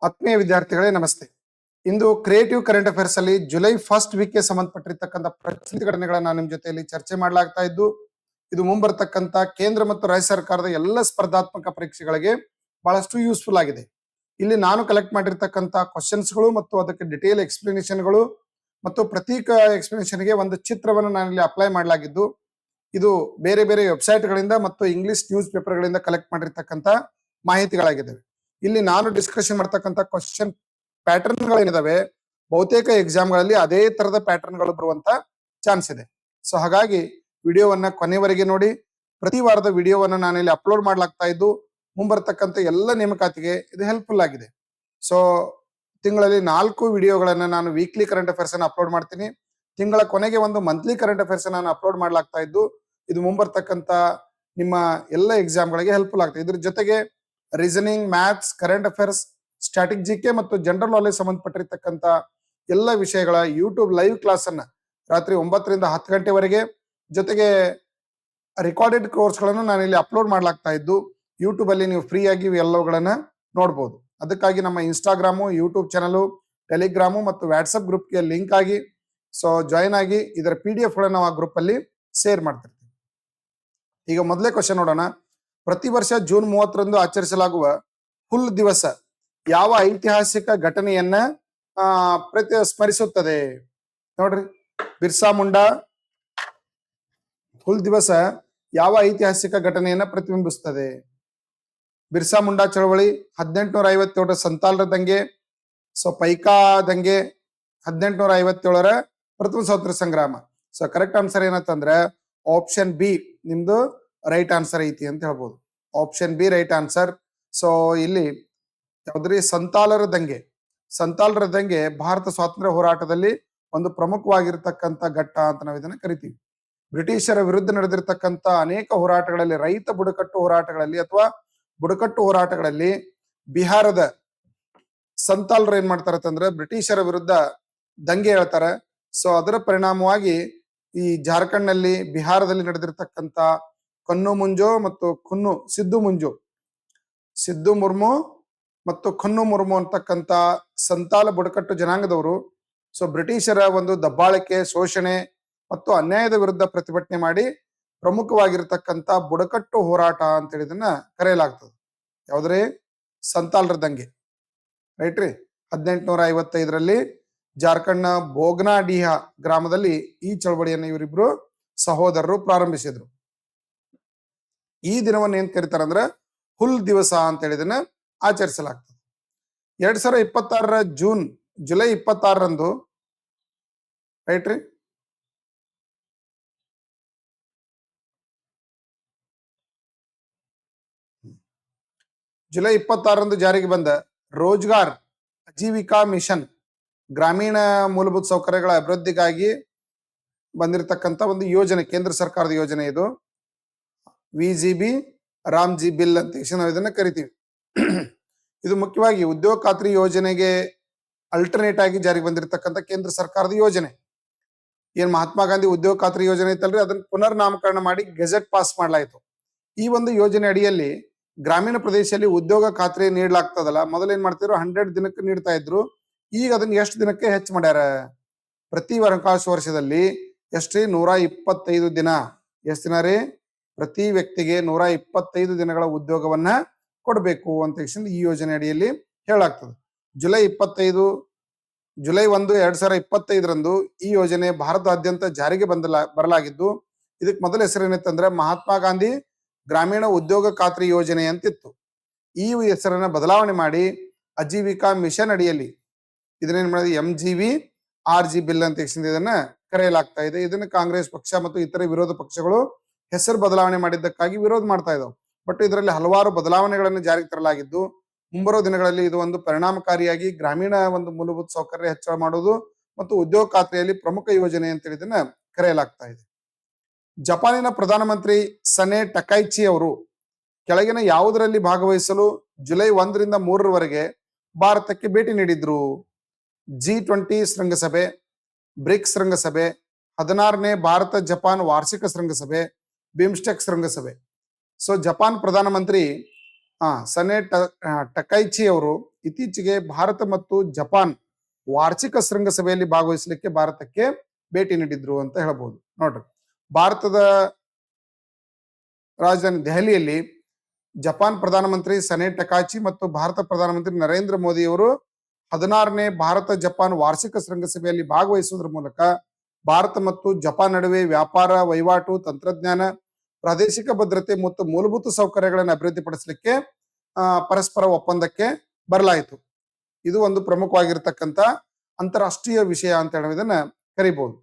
ಆತ್ಮೀಯ ವಿದ್ಯಾರ್ಥಿಗಳೇ ನಮಸ್ತೆ. ಇಂದು ಕ್ರಿಯೇಟಿವ್ ಕರೆಂಟ್ ಅಫೇರ್ಸ್ ಅಲ್ಲಿ ಜುಲೈ ಫಸ್ಟ್ ವೀಕ್ ಗೆ ಸಂಬಂಧಪಟ್ಟಿರ್ತಕ್ಕಂಥ ಪ್ರಚಲಿತ ಘಟನೆಗಳನ್ನ ನಾನು ನಿಮ್ಮ ಜೊತೆಯಲ್ಲಿ ಚರ್ಚೆ ಮಾಡಲಾಗ್ತಾ ಇದ್ದು, ಇದು ಮುಂಬರ್ತಕ್ಕಂಥ ಕೇಂದ್ರ ಮತ್ತು ರಾಜ್ಯ ಸರ್ಕಾರದ ಎಲ್ಲ ಸ್ಪರ್ಧಾತ್ಮಕ ಪರೀಕ್ಷೆಗಳಿಗೆ ಬಹಳಷ್ಟು ಯೂಸ್ಫುಲ್ ಆಗಿದೆ. ಇಲ್ಲಿ ನಾನು ಕಲೆಕ್ಟ್ ಮಾಡಿರ್ತಕ್ಕಂಥ ಕ್ವಶನ್ಸ್ಗಳು ಮತ್ತು ಅದಕ್ಕೆ ಡಿಟೇಲ್ ಎಕ್ಸ್ಪ್ಲನೇಷನ್ಗಳು ಮತ್ತು ಪ್ರತಿ ಎಕ್ಸ್ಪ್ಲನೇಷನ್ಗೆ ಒಂದು ಚಿತ್ರವನ್ನು ನಾನು ಇಲ್ಲಿ ಅಪ್ಲೈ ಮಾಡಲಾಗಿದ್ದು, ಇದು ಬೇರೆ ಬೇರೆ ವೆಬ್ಸೈಟ್ಗಳಿಂದ ಮತ್ತು ಇಂಗ್ಲಿಷ್ ನ್ಯೂಸ್ ಪೇಪರ್ಗಳಿಂದ ಕಲೆಕ್ಟ್ ಮಾಡಿರ್ತಕ್ಕಂಥ ಮಾಹಿತಿಗಳಾಗಿದ್ದಾವೆ. ಇಲ್ಲಿ ನಾನು ಡಿಸ್ಕಷನ್ ಮಾಡ್ತಕ್ಕಂಥ ಕ್ವಶನ್ ಪ್ಯಾಟರ್ನ್ಗಳೇನಿದಾವೆ ಬಹುತೇಕ ಎಕ್ಸಾಮ್ಗಳಲ್ಲಿ ಅದೇ ತರದ ಪ್ಯಾಟರ್ನ್ಗಳು ಬರುವಂತ ಚಾನ್ಸ್ ಇದೆ. ಸೊ ಹಾಗಾಗಿ ವಿಡಿಯೋವನ್ನ ಕೊನೆವರೆಗೆ ನೋಡಿ. ಪ್ರತಿ ವಾರದ ವಿಡಿಯೋವನ್ನ ನಾನು ಇಲ್ಲಿ ಅಪ್ಲೋಡ್ ಮಾಡ್ಲಾಗ್ತಾ ಇದ್ದು, ಮುಂಬರ್ತಕ್ಕಂಥ ಎಲ್ಲ ನೇಮಕಾತಿಗೆ ಇದು ಹೆಲ್ಪ್ಫುಲ್ ಆಗಿದೆ. ಸೊ ತಿಂಗಳಲ್ಲಿ 4 ವಿಡಿಯೋಗಳನ್ನ ನಾನು ವೀಕ್ಲಿ ಕರೆಂಟ್ ಅಫೇರ್ಸ್ ಅನ್ನು ಅಪ್ಲೋಡ್ ಮಾಡ್ತೀನಿ. ತಿಂಗಳ ಕೊನೆಗೆ ಒಂದು ಮಂತ್ಲಿ ಕರೆಂಟ್ ಅಫೇರ್ಸ್ ನಾನು ಅಪ್ಲೋಡ್ ಮಾಡ್ಲಾಗ್ತಾ ಇದ್ದು, ಇದು ಮುಂಬರ್ತಕ್ಕಂಥ ನಿಮ್ಮ ಎಲ್ಲ ಎಕ್ಸಾಮ್ಗಳಿಗೆ ಹೆಲ್ಪ್ಫುಲ್ ಆಗ್ತದೆ. ಇದ್ರ ಜೊತೆಗೆ reasoning, maths, current affairs, static GK ಮತ್ತು ಜನರಲ್ ನಾಲೆಜ್ ಸಂಬಂಧಪಟ್ಟಿರ್ತಕ್ಕಂಥ ಎಲ್ಲ ವಿಷಯಗಳ ಯೂಟ್ಯೂಬ್ ಲೈವ್ ಕ್ಲಾಸ್ ಅನ್ನ ರಾತ್ರಿ 9 ರಿಂದ 10 ಗಂಟೆವರೆಗೆ, ಜೊತೆಗೆ ರೆಕಾರ್ಡೆಡ್ ಕೋರ್ಸ್ಗಳನ್ನು ನಾನು ಇಲ್ಲಿ ಅಪ್ಲೋಡ್ ಮಾಡ್ಲಾಗ್ತಾ ಇದ್ದು, ಯೂಟ್ಯೂಬ್ ಅಲ್ಲಿ ನೀವು ಫ್ರೀ ಆಗಿ ಎಲ್ಲವುಗಳನ್ನ ನೋಡ್ಬೋದು. ಅದಕ್ಕಾಗಿ ನಮ್ಮ ಇನ್ಸ್ಟಾಗ್ರಾಮು, ಯೂಟ್ಯೂಬ್ ಚಾನಲ್, ಟೆಲಿಗ್ರಾಮು ಮತ್ತು ವಾಟ್ಸಪ್ ಗ್ರೂಪ್ಗೆ ಲಿಂಕ್ ಆಗಿ ಜಾಯಿನ್ ಆಗಿ ಇದರ PDF ಗಳನ್ನ ನಾವು ಆ ಗ್ರೂಪ್ ಅಲ್ಲಿ ಶೇರ್ ಮಾಡ್ತಿರ್ತೀವಿ. ಈಗ ಮೊದಲೇ ಕ್ವಶನ್ ನೋಡೋಣ. ಪ್ರತಿ ವರ್ಷ ಜೂನ್ 30ರಂದು ಆಚರಿಸಲಾಗುವ ಹುಲ್ ದಿವಸ ಯಾವ ಐತಿಹಾಸಿಕ ಘಟನೆಯನ್ನ ಸ್ಮರಿಸುತ್ತದೆ? ನೋಡ್ರಿ, ಬಿರ್ಸಾ ಮುಂಡಾ ಹುಲ್ ದಿವಸ ಯಾವ ಐತಿಹಾಸಿಕ ಘಟನೆಯನ್ನ ಪ್ರತಿಬಿಂಬಿಸುತ್ತದೆ? ಬಿರ್ಸಾ ಮುಂಡಾ ಚಳವಳಿ, 1857ರ ಸಂತಾಲರ ದಂಗೆ, ಪೈಕಾ ದಂಗೆ, 1857ರ ಪ್ರಥಮ ಸ್ವಾತಂತ್ರ್ಯ ಸಂಗ್ರಾಮ. ಸೊ ಕರೆಕ್ಟ್ ಆನ್ಸರ್ ಏನಂತಂದ್ರೆ ಆಪ್ಷನ್ ಬಿ ನಿಮ್ದು ರೈಟ್ ಆನ್ಸರ್ ಐತಿ ಅಂತ ಹೇಳ್ಬೋದು. Option B right answer. So ಇಲ್ಲಿ ಯಾವ್ದ್ರಿ? ಸಂತಾಲರ ದಂಗೆ. ಸಂತಾಲರ ದಂಗೆ ಭಾರತ ಸ್ವಾತಂತ್ರ್ಯ ಹೋರಾಟದಲ್ಲಿ ಒಂದು ಪ್ರಮುಖವಾಗಿರ್ತಕ್ಕಂಥ ಘಟ್ಟ ಅಂತ ನಾವು ಇದನ್ನ ಕರಿತೀವಿ. ಬ್ರಿಟಿಷರ ವಿರುದ್ಧ ನಡೆದಿರ್ತಕ್ಕಂಥ ಅನೇಕ ಹೋರಾಟಗಳಲ್ಲಿ, ರೈತ ಬುಡಕಟ್ಟು ಹೋರಾಟಗಳಲ್ಲಿ ಅಥವಾ ಬುಡಕಟ್ಟು ಹೋರಾಟಗಳಲ್ಲಿ ಬಿಹಾರದ ಸಂತಾಲರು ಏನ್ ಮಾಡ್ತಾರ ಅಂತಂದ್ರೆ ಬ್ರಿಟಿಷರ ವಿರುದ್ಧ ದಂಗೆ ಹೇಳ್ತಾರೆ. ಸೊ ಅದರ ಪರಿಣಾಮವಾಗಿ ಈ ಜಾರ್ಖಂಡ್ ನಲ್ಲಿ, ಬಿಹಾರದಲ್ಲಿ ನಡೆದಿರ್ತಕ್ಕಂಥ ಕನ್ನು ಮುಂಜೋ ಮತ್ತು ಸಿದ್ದು ಮುರ್ಮು ಮತ್ತು ಖನ್ನು ಮುರ್ಮು ಅಂತಕ್ಕಂಥ ಸಂತಾಲ ಬುಡಕಟ್ಟು ಜನಾಂಗದವರು ಬ್ರಿಟಿಷರ ಒಂದು ದಬ್ಬಾಳಿಕೆ, ಶೋಷಣೆ ಮತ್ತು ಅನ್ಯಾಯದ ವಿರುದ್ಧ ಪ್ರತಿಭಟನೆ ಮಾಡಿ ಪ್ರಮುಖವಾಗಿರ್ತಕ್ಕಂಥ ಬುಡಕಟ್ಟು ಹೋರಾಟ ಅಂತೇಳಿ ಇದನ್ನ ಕರೆಯಲಾಗ್ತದೆ. ಯಾವ್ದ್ರಿ? ಸಂತಾಲರ ದಂಗೆ. ರೈಟ್ ರೀ. 1855ರಲ್ಲಿ ಜಾರ್ಖಂಡ್ನ ಬೋಗ್ನಾಡಿಹಾ ಗ್ರಾಮದಲ್ಲಿ ಈ ಚಳವಳಿಯನ್ನು ಇವರಿಬ್ರು ಸಹೋದರರು ಪ್ರಾರಂಭಿಸಿದ್ರು. ಈ ದಿನವನ್ನು ಏನ್ ಕರೀತಾರಂದ್ರ ಹುಲ್ ದಿವಸ ಅಂತ ಹೇಳಿದನ್ನ ಆಚರಿಸಲಾಗ್ತದೆ. 2026ರ ಜುಲೈ 26ರಂದು ರೈಟ್ ರೀ, ಜುಲೈ 26ರಂದು ಜಾರಿಗೆ ಬಂದ ರೋಜ್ಗಾರ್ ಆಜೀವಿಕಾ ಮಿಷನ್, ಗ್ರಾಮೀಣ ಮೂಲಭೂತ ಸೌಕರ್ಯಗಳ ಅಭಿವೃದ್ಧಿಗಾಗಿ ಬಂದಿರತಕ್ಕಂಥ ಒಂದು ಯೋಜನೆ, ಕೇಂದ್ರ ಸರ್ಕಾರದ ಯೋಜನೆ. ಇದು VGB ರಾಮ್ಜಿ ಬಿಲ್ ಅಂತ ನಾವು ಇದನ್ನ ಕರಿತೀವಿ. ಇದು ಮುಖ್ಯವಾಗಿ ಉದ್ಯೋಗ ಖಾತ್ರಿ ಯೋಜನೆಗೆ ಅಲ್ಟರ್ನೇಟ್ ಆಗಿ ಜಾರಿಗೆ ಬಂದಿರತಕ್ಕಂಥ ಕೇಂದ್ರ ಸರ್ಕಾರದ ಯೋಜನೆ. ಏನ್ ಮಹಾತ್ಮ ಗಾಂಧಿ ಉದ್ಯೋಗ ಖಾತ್ರಿ ಯೋಜನೆ ಇತ್ತಲ್ರಿ, ಅದನ್ನ ಪುನರ್ ನಾಮಕರಣ ಮಾಡಿ ಗೆಜೆಟ್ ಪಾಸ್ ಮಾಡಲಾಯಿತು. ಈ ಒಂದು ಯೋಜನೆ ಅಡಿಯಲ್ಲಿ ಗ್ರಾಮೀಣ ಪ್ರದೇಶದಲ್ಲಿ ಉದ್ಯೋಗ ಖಾತ್ರಿ ನೀಡಲಾಗ್ತದಲ್ಲ, ಮೊದಲೇನ್ ಮಾಡ್ತಿದ್ರು 100 ದಿನಕ್ಕೆ ನೀಡ್ತಾ ಇದ್ರು. ಈಗ ಅದನ್ನ ಎಷ್ಟು ದಿನಕ್ಕೆ ಹೆಚ್ಚು ಮಾಡ್ಯಾರ? ಪ್ರತಿ ಹಣಕಾಸು ವರ್ಷದಲ್ಲಿ ಎಷ್ಟ್ರಿ? 125 ದಿನ. ಎಷ್ಟು ದಿನ ರೀ? ಪ್ರತಿ ವ್ಯಕ್ತಿಗೆ 125 ದಿನಗಳ ಉದ್ಯೋಗವನ್ನ ಕೊಡಬೇಕು ಅಂತ ಈ ಯೋಜನೆ ಅಡಿಯಲ್ಲಿ ಹೇಳಲಾಗ್ತದೆ. ಜುಲೈ 1, 2025ರಂದು ಈ ಯೋಜನೆ ಭಾರತದಾದ್ಯಂತ ಜಾರಿಗೆ ಬರಲಾಗಿದ್ದು, ಇದಕ್ಕೆ ಮೊದಲ ಹೆಸರೇನಿತ್ತಂದ್ರೆ ಮಹಾತ್ಮ ಗಾಂಧಿ ಗ್ರಾಮೀಣ ಉದ್ಯೋಗ ಖಾತ್ರಿ ಯೋಜನೆ ಅಂತಿತ್ತು. ಈ ಹೆಸರನ್ನ ಬದಲಾವಣೆ ಮಾಡಿ ಆಜೀವಿಕಾ ಮಿಷನ್ ಅಡಿಯಲ್ಲಿ ಇದನ್ನೇನ್ ಮಾಡಿದ MGV RG ಬಿಲ್ ಅಂತ ಇದನ್ನ ಕರೆಯಲಾಗ್ತಾ ಇದೆ. ಇದನ್ನ ಕಾಂಗ್ರೆಸ್ ಪಕ್ಷ ಮತ್ತು ಇತರೆ ವಿರೋಧ ಪಕ್ಷಗಳು ಹೆಸರು ಬದಲಾವಣೆ ಮಾಡಿದ್ದಕ್ಕಾಗಿ ವಿರೋಧ ಮಾಡ್ತಾ ಇದ್ದಾವೆ. ಬಟ್ ಇದರಲ್ಲಿ ಹಲವಾರು ಬದಲಾವಣೆಗಳನ್ನು ಜಾರಿಗೆ ತರಲಾಗಿದ್ದು, ಮುಂಬರುವ ದಿನಗಳಲ್ಲಿ ಇದು ಒಂದು ಪರಿಣಾಮಕಾರಿಯಾಗಿ ಗ್ರಾಮೀಣ ಒಂದು ಮೂಲಭೂತ ಸೌಕರ್ಯ ಹೆಚ್ಚಳ ಮಾಡುವುದು ಮತ್ತು ಉದ್ಯೋಗ ಖಾತ್ರಿಯಲ್ಲಿ ಪ್ರಮುಖ ಯೋಜನೆ ಅಂತೇಳಿ ಇದನ್ನ ಕರೆಯಲಾಗ್ತಾ ಇದೆ. ಜಪಾನಿನ ಪ್ರಧಾನಮಂತ್ರಿ ಸನೆ ಟಕೈಚಿ ಅವರು ಕೆಳಗಿನ ಯಾವುದರಲ್ಲಿ ಭಾಗವಹಿಸಲು ಜುಲೈ 1 ರಿಂದ 3ರವರೆಗೆ ಭಾರತಕ್ಕೆ ಭೇಟಿ ನೀಡಿದ್ರು? G20 ಶೃಂಗಸಭೆ, ಬ್ರಿಕ್ಸ್ ಶೃಂಗಸಭೆ, 16ನೇ ಭಾರತ ಜಪಾನ್ ವಾರ್ಷಿಕ ಶೃಂಗಸಭೆ, ಬಿಮ್ಸ್ಟೆಕ್ ಶೃಂಗಸಭೆ. ಸೊ ಜಪಾನ್ ಪ್ರಧಾನಮಂತ್ರಿ ಸನೆ ಟಕೈಚಿ ಅವರು ಇತ್ತೀಚೆಗೆ ಭಾರತ ಮತ್ತು ಜಪಾನ್ ವಾರ್ಷಿಕ ಶೃಂಗಸಭೆಯಲ್ಲಿ ಭಾಗವಹಿಸಲಿಕ್ಕೆ ಭಾರತಕ್ಕೆ ಭೇಟಿ ನೀಡಿದ್ರು ಅಂತ ಹೇಳ್ಬೋದು. ನೋಡ್ರಿ, ಭಾರತದ ರಾಜಧಾನಿ ದೆಹಲಿಯಲ್ಲಿ ಜಪಾನ್ ಪ್ರಧಾನಮಂತ್ರಿ ಸನೆ ಟಕಾಚಿ ಮತ್ತು ಭಾರತ ಪ್ರಧಾನಮಂತ್ರಿ ನರೇಂದ್ರ ಮೋದಿ ಅವರು 16ನೇ ಭಾರತ ಜಪಾನ್ ವಾರ್ಷಿಕ ಶೃಂಗಸಭೆಯಲ್ಲಿ ಭಾಗವಹಿಸುವುದರ ಮೂಲಕ ಭಾರತ ಮತ್ತು ಜಪಾನ್ ನಡುವೆ ವ್ಯಾಪಾರ, ವಹಿವಾಟು, ತಂತ್ರಜ್ಞಾನ, ಪ್ರಾದೇಶಿಕ ಭದ್ರತೆ ಮತ್ತು ಮೂಲಭೂತ ಸೌಕರ್ಯಗಳನ್ನು ಅಭಿವೃದ್ಧಿಪಡಿಸಲಿಕ್ಕೆ ಪರಸ್ಪರ ಒಪ್ಪಂದಕ್ಕೆ ಬರಲಾಯಿತು. ಇದು ಒಂದು ಪ್ರಮುಖವಾಗಿರ್ತಕ್ಕಂಥ ಅಂತಾರಾಷ್ಟ್ರೀಯ ವಿಷಯ ಅಂತ ಹೇಳೋದನ್ನ ಕರಿಬಹುದು.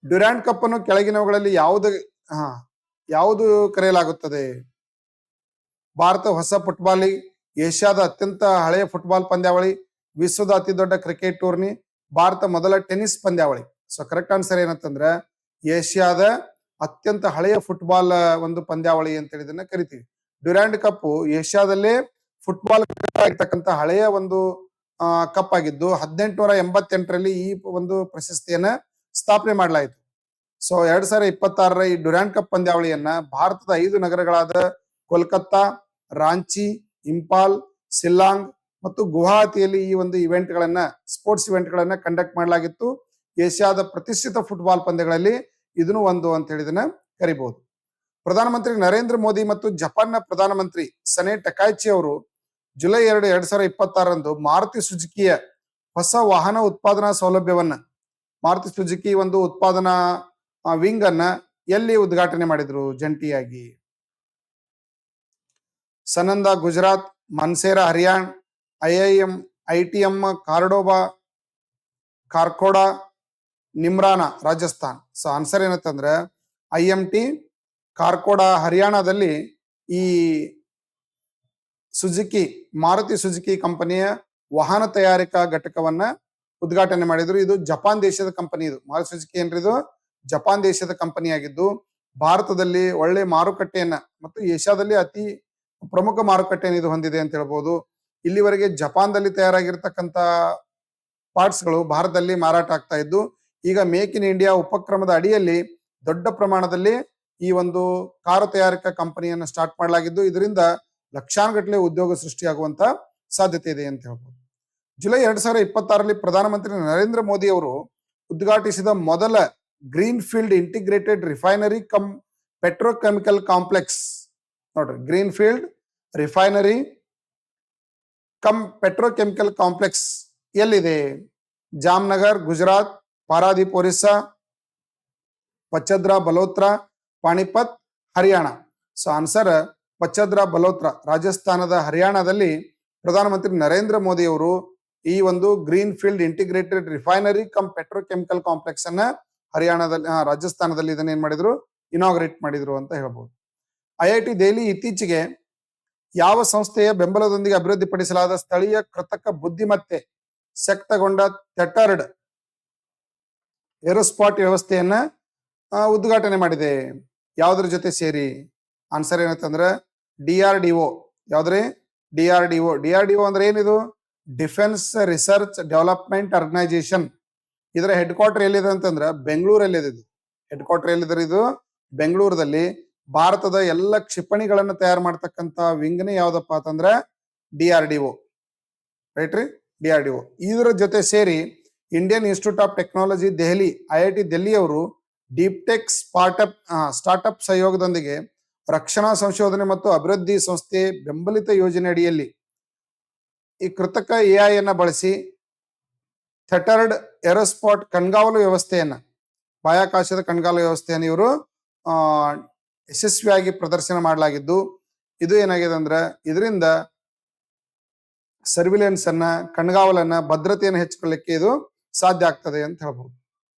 ಡ್ಯುರಾಂಡ್ ಕಪ್ ಅನ್ನು ಕೆಳಗಿನವುಗಳಲ್ಲಿ ಯಾವುದು ಕರೆಯಲಾಗುತ್ತದೆ? ಭಾರತ ಹೊಸ ಫುಟ್ಬಾಲ್ ಲೀಗ್, ಏಷ್ಯಾದ ಅತ್ಯಂತ ಹಳೆಯ ಫುಟ್ಬಾಲ್ ಪಂದ್ಯಾವಳಿ, ವಿಶ್ವದ ಅತಿ ದೊಡ್ಡ ಕ್ರಿಕೆಟ್ ಟೂರ್ನಿ, ಭಾರತ ಮೊದಲ ಟೆನ್ನಿಸ್ ಪಂದ್ಯಾವಳಿ. ಸೊ ಕರೆಕ್ಟ್ ಆನ್ಸರ್ ಏನಂತಂದ್ರೆ ಏಷ್ಯಾದ ಅತ್ಯಂತ ಹಳೆಯ ಫುಟ್ಬಾಲ್ ಒಂದು ಪಂದ್ಯಾವಳಿ ಅಂತ ಹೇಳಿದನ್ನ ಕರಿತೀವಿ. ಡ್ಯುರಾಂಡ್ ಕಪ್ ಏಷ್ಯಾದಲ್ಲೇ ಫುಟ್ಬಾಲ್ ಆಗಿರ್ತಕ್ಕಂಥ ಹಳೆಯ ಒಂದು ಕಪ್ ಆಗಿದ್ದು 1888ರಲ್ಲಿ ಈ ಒಂದು ಪ್ರಶಸ್ತಿಯನ್ನ ಸ್ಥಾಪನೆ ಮಾಡಲಾಯಿತು. ಸೊ 2026ರ ಈ ಡ್ಯುರಾಂಡ್ ಕಪ್ ಪಂದ್ಯಾವಳಿಯನ್ನ ಭಾರತದ 5 ನಗರಗಳಾದ ಕೋಲ್ಕತ್ತಾ, ರಾಂಚಿ, ಇಂಪಾಲ್, ಶಿಲ್ಲಾಂಗ್ ಮತ್ತು ಗುವಾಹತಿಯಲ್ಲಿ ಈ ಒಂದು ಸ್ಪೋರ್ಟ್ಸ್ ಇವೆಂಟ್ ಗಳನ್ನ ಕಂಡಕ್ಟ್ ಮಾಡಲಾಗಿತ್ತು. ಏಷ್ಯಾದ ಪ್ರತಿಷ್ಠಿತ ಫುಟ್ಬಾಲ್ ಪಂದ್ಯಗಳಲ್ಲಿ ಇದನ್ನು ಒಂದು ಅಂತ ಹೇಳಿದನ್ನ ಕರಿಬಹುದು. ಪ್ರಧಾನಮಂತ್ರಿ ನರೇಂದ್ರ ಮೋದಿ ಮತ್ತು ಜಪಾನ್ನ ಪ್ರಧಾನಮಂತ್ರಿ ಸನೆ ಟಕಾಯ್ಚಿ ಅವರು ಜುಲೈ 2, 2026ರಂದು ಮಾರುತಿ ಸುಜುಕಿಯ ಹೊಸ ವಾಹನ ಉತ್ಪಾದನಾ ಸೌಲಭ್ಯವನ್ನ, ಮಾರುತಿ ಸುಜುಕಿ ಒಂದು ಉತ್ಪಾದನಾ ವಿಂಗ್ ಅನ್ನ ಎಲ್ಲಿ ಉದ್ಘಾಟನೆ ಮಾಡಿದ್ರು ಜಂಟಿಯಾಗಿ? Sanand Gujarat, Manesar Haryana, IIM Kharkhoda, Neemrana Rajasthan. So answer ಏನಂತಂದ್ರೆ IMT ಕಾರ್ಕೋಡಾ ಹರಿಯಾಣದಲ್ಲಿ ಈ ಮಾರುತಿ ಸುಜುಕಿ ಕಂಪನಿಯ ವಾಹನ ತಯಾರಿಕಾ ಘಟಕವನ್ನ ಉದ್ಘಾಟನೆ ಮಾಡಿದ್ರು. ಇದು ಜಪಾನ್ ದೇಶದ ಕಂಪನಿ. ಇದು ಮಾರುತಿ ಸುಜುಕಿ ಏನ್ರಿ, ಇದು ಜಪಾನ್ ದೇಶದ ಕಂಪನಿ ಆಗಿದ್ದು ಭಾರತದಲ್ಲಿ ಒಳ್ಳೆ ಮಾರುಕಟ್ಟೆಯನ್ನ ಮತ್ತು ಏಷ್ಯಾದಲ್ಲಿ ಅತಿ ಪ್ರಮುಖ ಮಾರುಕಟ್ಟೆಯನ್ನು ಇದು ಹೊಂದಿದೆ ಅಂತ ಹೇಳ್ಬೋದು. ಇಲ್ಲಿವರೆಗೆ ಜಪಾನ್ದಲ್ಲಿ ತಯಾರಾಗಿರ್ತಕ್ಕಂಥ ಪಾರ್ಟ್ಸ್ಗಳು ಭಾರತದಲ್ಲಿ ಮಾರಾಟ ಆಗ್ತಾ ಇದ್ದು, ಈಗ ಮೇಕ್ ಇನ್ ಇಂಡಿಯಾ ಉಪಕ್ರಮದ ಅಡಿಯಲ್ಲಿ ದೊಡ್ಡ ಪ್ರಮಾಣದಲ್ಲಿ ಈ ಒಂದು ಕಾರು ತಯಾರಿಕಾ ಕಂಪನಿಯನ್ನು ಸ್ಟಾರ್ಟ್ ಮಾಡಲಾಗಿದ್ದು, ಇದರಿಂದ ಲಕ್ಷಾನುಗಟ್ಟಲೆ ಉದ್ಯೋಗ ಸೃಷ್ಟಿಯಾಗುವಂತ ಸಾಧ್ಯತೆ ಇದೆ ಅಂತ ಹೇಳ್ಬೋದು. ಜುಲೈ 2026ರಲ್ಲಿ ಪ್ರಧಾನಮಂತ್ರಿ ನರೇಂದ್ರ ಮೋದಿ ಅವರು ಉದ್ಘಾಟಿಸಿದ ಮೊದಲ green field integrated refinery cum petrochemical complex, ನೋಡ್ರಿ, green field refinery cum petrochemical complex ಎಲ್ಲಿದೆ? ಜಾಮ್ನಗರ್ ಗುಜರಾತ್, ಪಾರಾದೀಪ್ ಒರಿಸ್ಸಾ, ಪಚದ್ರಾ ಬಲೋತ್ರಾ, ಪಾಣಿಪತ್ ಹರಿಯಾಣ. ಸೊ ಆನ್ಸರ್ ಪಚದ್ರಾ ಬಲೋತ್ರಾ, ರಾಜಸ್ಥಾನದ ಹರಿಯಾಣದಲ್ಲಿ ಪ್ರಧಾನಮಂತ್ರಿ ನರೇಂದ್ರ ಮೋದಿ ಅವರು ಈ ಒಂದು green field integrated refinery cum petrochemical complex ಅನ್ನ ರಾಜಸ್ಥಾನದಲ್ಲಿ ಇದನ್ನ ಏನ್ ಮಾಡಿದ್ರು, ಇನಾಗ್ರೇಟ್ ಮಾಡಿದ್ರು ಅಂತ ಹೇಳ್ಬೋದು. IIT ದೆಹಲಿ ಇತ್ತೀಚೆಗೆ ಯಾವ ಸಂಸ್ಥೆಯ ಬೆಂಬಲದೊಂದಿಗೆ ಅಭಿವೃದ್ಧಿಪಡಿಸಲಾದ ಸ್ಥಳೀಯ ಕೃತಕ ಬುದ್ಧಿಮತ್ತೆ ಶಕ್ತಗೊಂಡ ಥೆಟರ್ಡ್ ಏರೋಸ್ಪಾಟ್ ವ್ಯವಸ್ಥೆಯನ್ನ ಉದ್ಘಾಟನೆ ಮಾಡಿದೆ? ಯಾವುದ್ರ ಜೊತೆ ಸೇರಿ? ಆನ್ಸರ್ ಏನಂತಂದ್ರೆ DRDO. ಯಾವ್ದ್ರಿ? DRDO ಅಂದ್ರೆ ಏನಿದು? Defence research development organisation. ಇದರ ಹೆಡ್ ಕ್ವಾರ್ಟರ್ ಎಲ್ಲಿದೆ ಅಂತಂದ್ರೆ ಬೆಂಗಳೂರಲ್ಲಿ ಇದೆ. ಹೆಡ್ ಕ್ವಾರ್ಟರ್ ಎಲ್ಲಿದೆ? ಇದು ಬೆಂಗಳೂರಲ್ಲಿ. ಭಾರತದ ಎಲ್ಲ ಕ್ಷಿಪಣಿಗಳನ್ನು ತಯಾರು ಮಾಡ್ತಕ್ಕಂತ ವಿಂಗ್ನೇ ಯಾವ್ದಪ್ಪ ಅಂತಂದ್ರೆ DRDO, ರೈಟ್ ರೀ, DRDO. ಇದರ ಜೊತೆ ಸೇರಿ Indian institute of technology Delhi, IIT Delhi ಅವರು ಡೀಪ್ ಟೆಕ್ ಸ್ಟಾರ್ಟ್ಅಪ್ ಸಹಯೋಗದೊಂದಿಗೆ ರಕ್ಷಣಾ ಸಂಶೋಧನೆ ಮತ್ತು ಅಭಿವೃದ್ಧಿ ಸಂಸ್ಥೆ ಬೆಂಬಲಿತ ಯೋಜನೆ ಅಡಿಯಲ್ಲಿ ಈ ಕೃತಕ AI ಅನ್ನ ಬಳಸಿ ಥೆಟರ್ಡ್ ಏರೋಸ್ಪಾಟ್ ಕಣ್ಗಾವಲು ವ್ಯವಸ್ಥೆಯನ್ನ, ಬಾಹ್ಯಾಕಾಶದ ಕಣ್ಗಾವಲು ವ್ಯವಸ್ಥೆಯನ್ನು ಇವರು ಯಶಸ್ವಿಯಾಗಿ ಪ್ರದರ್ಶನ ಮಾಡಲಾಗಿದ್ದು, ಇದು ಏನಾಗಿದೆ ಅಂದ್ರೆ ಇದರಿಂದ ಸರ್ವಿಲೆನ್ಸ್ ಅನ್ನ, ಕಣ್ಗಾವಲನ್ನ, ಭದ್ರತೆಯನ್ನು ಹೆಚ್ಚಿಕೊಳ್ಳಲಿಕ್ಕೆ ಇದು ಸಾಧ್ಯ ಆಗ್ತದೆ ಅಂತ ಹೇಳ್ಬಹುದು.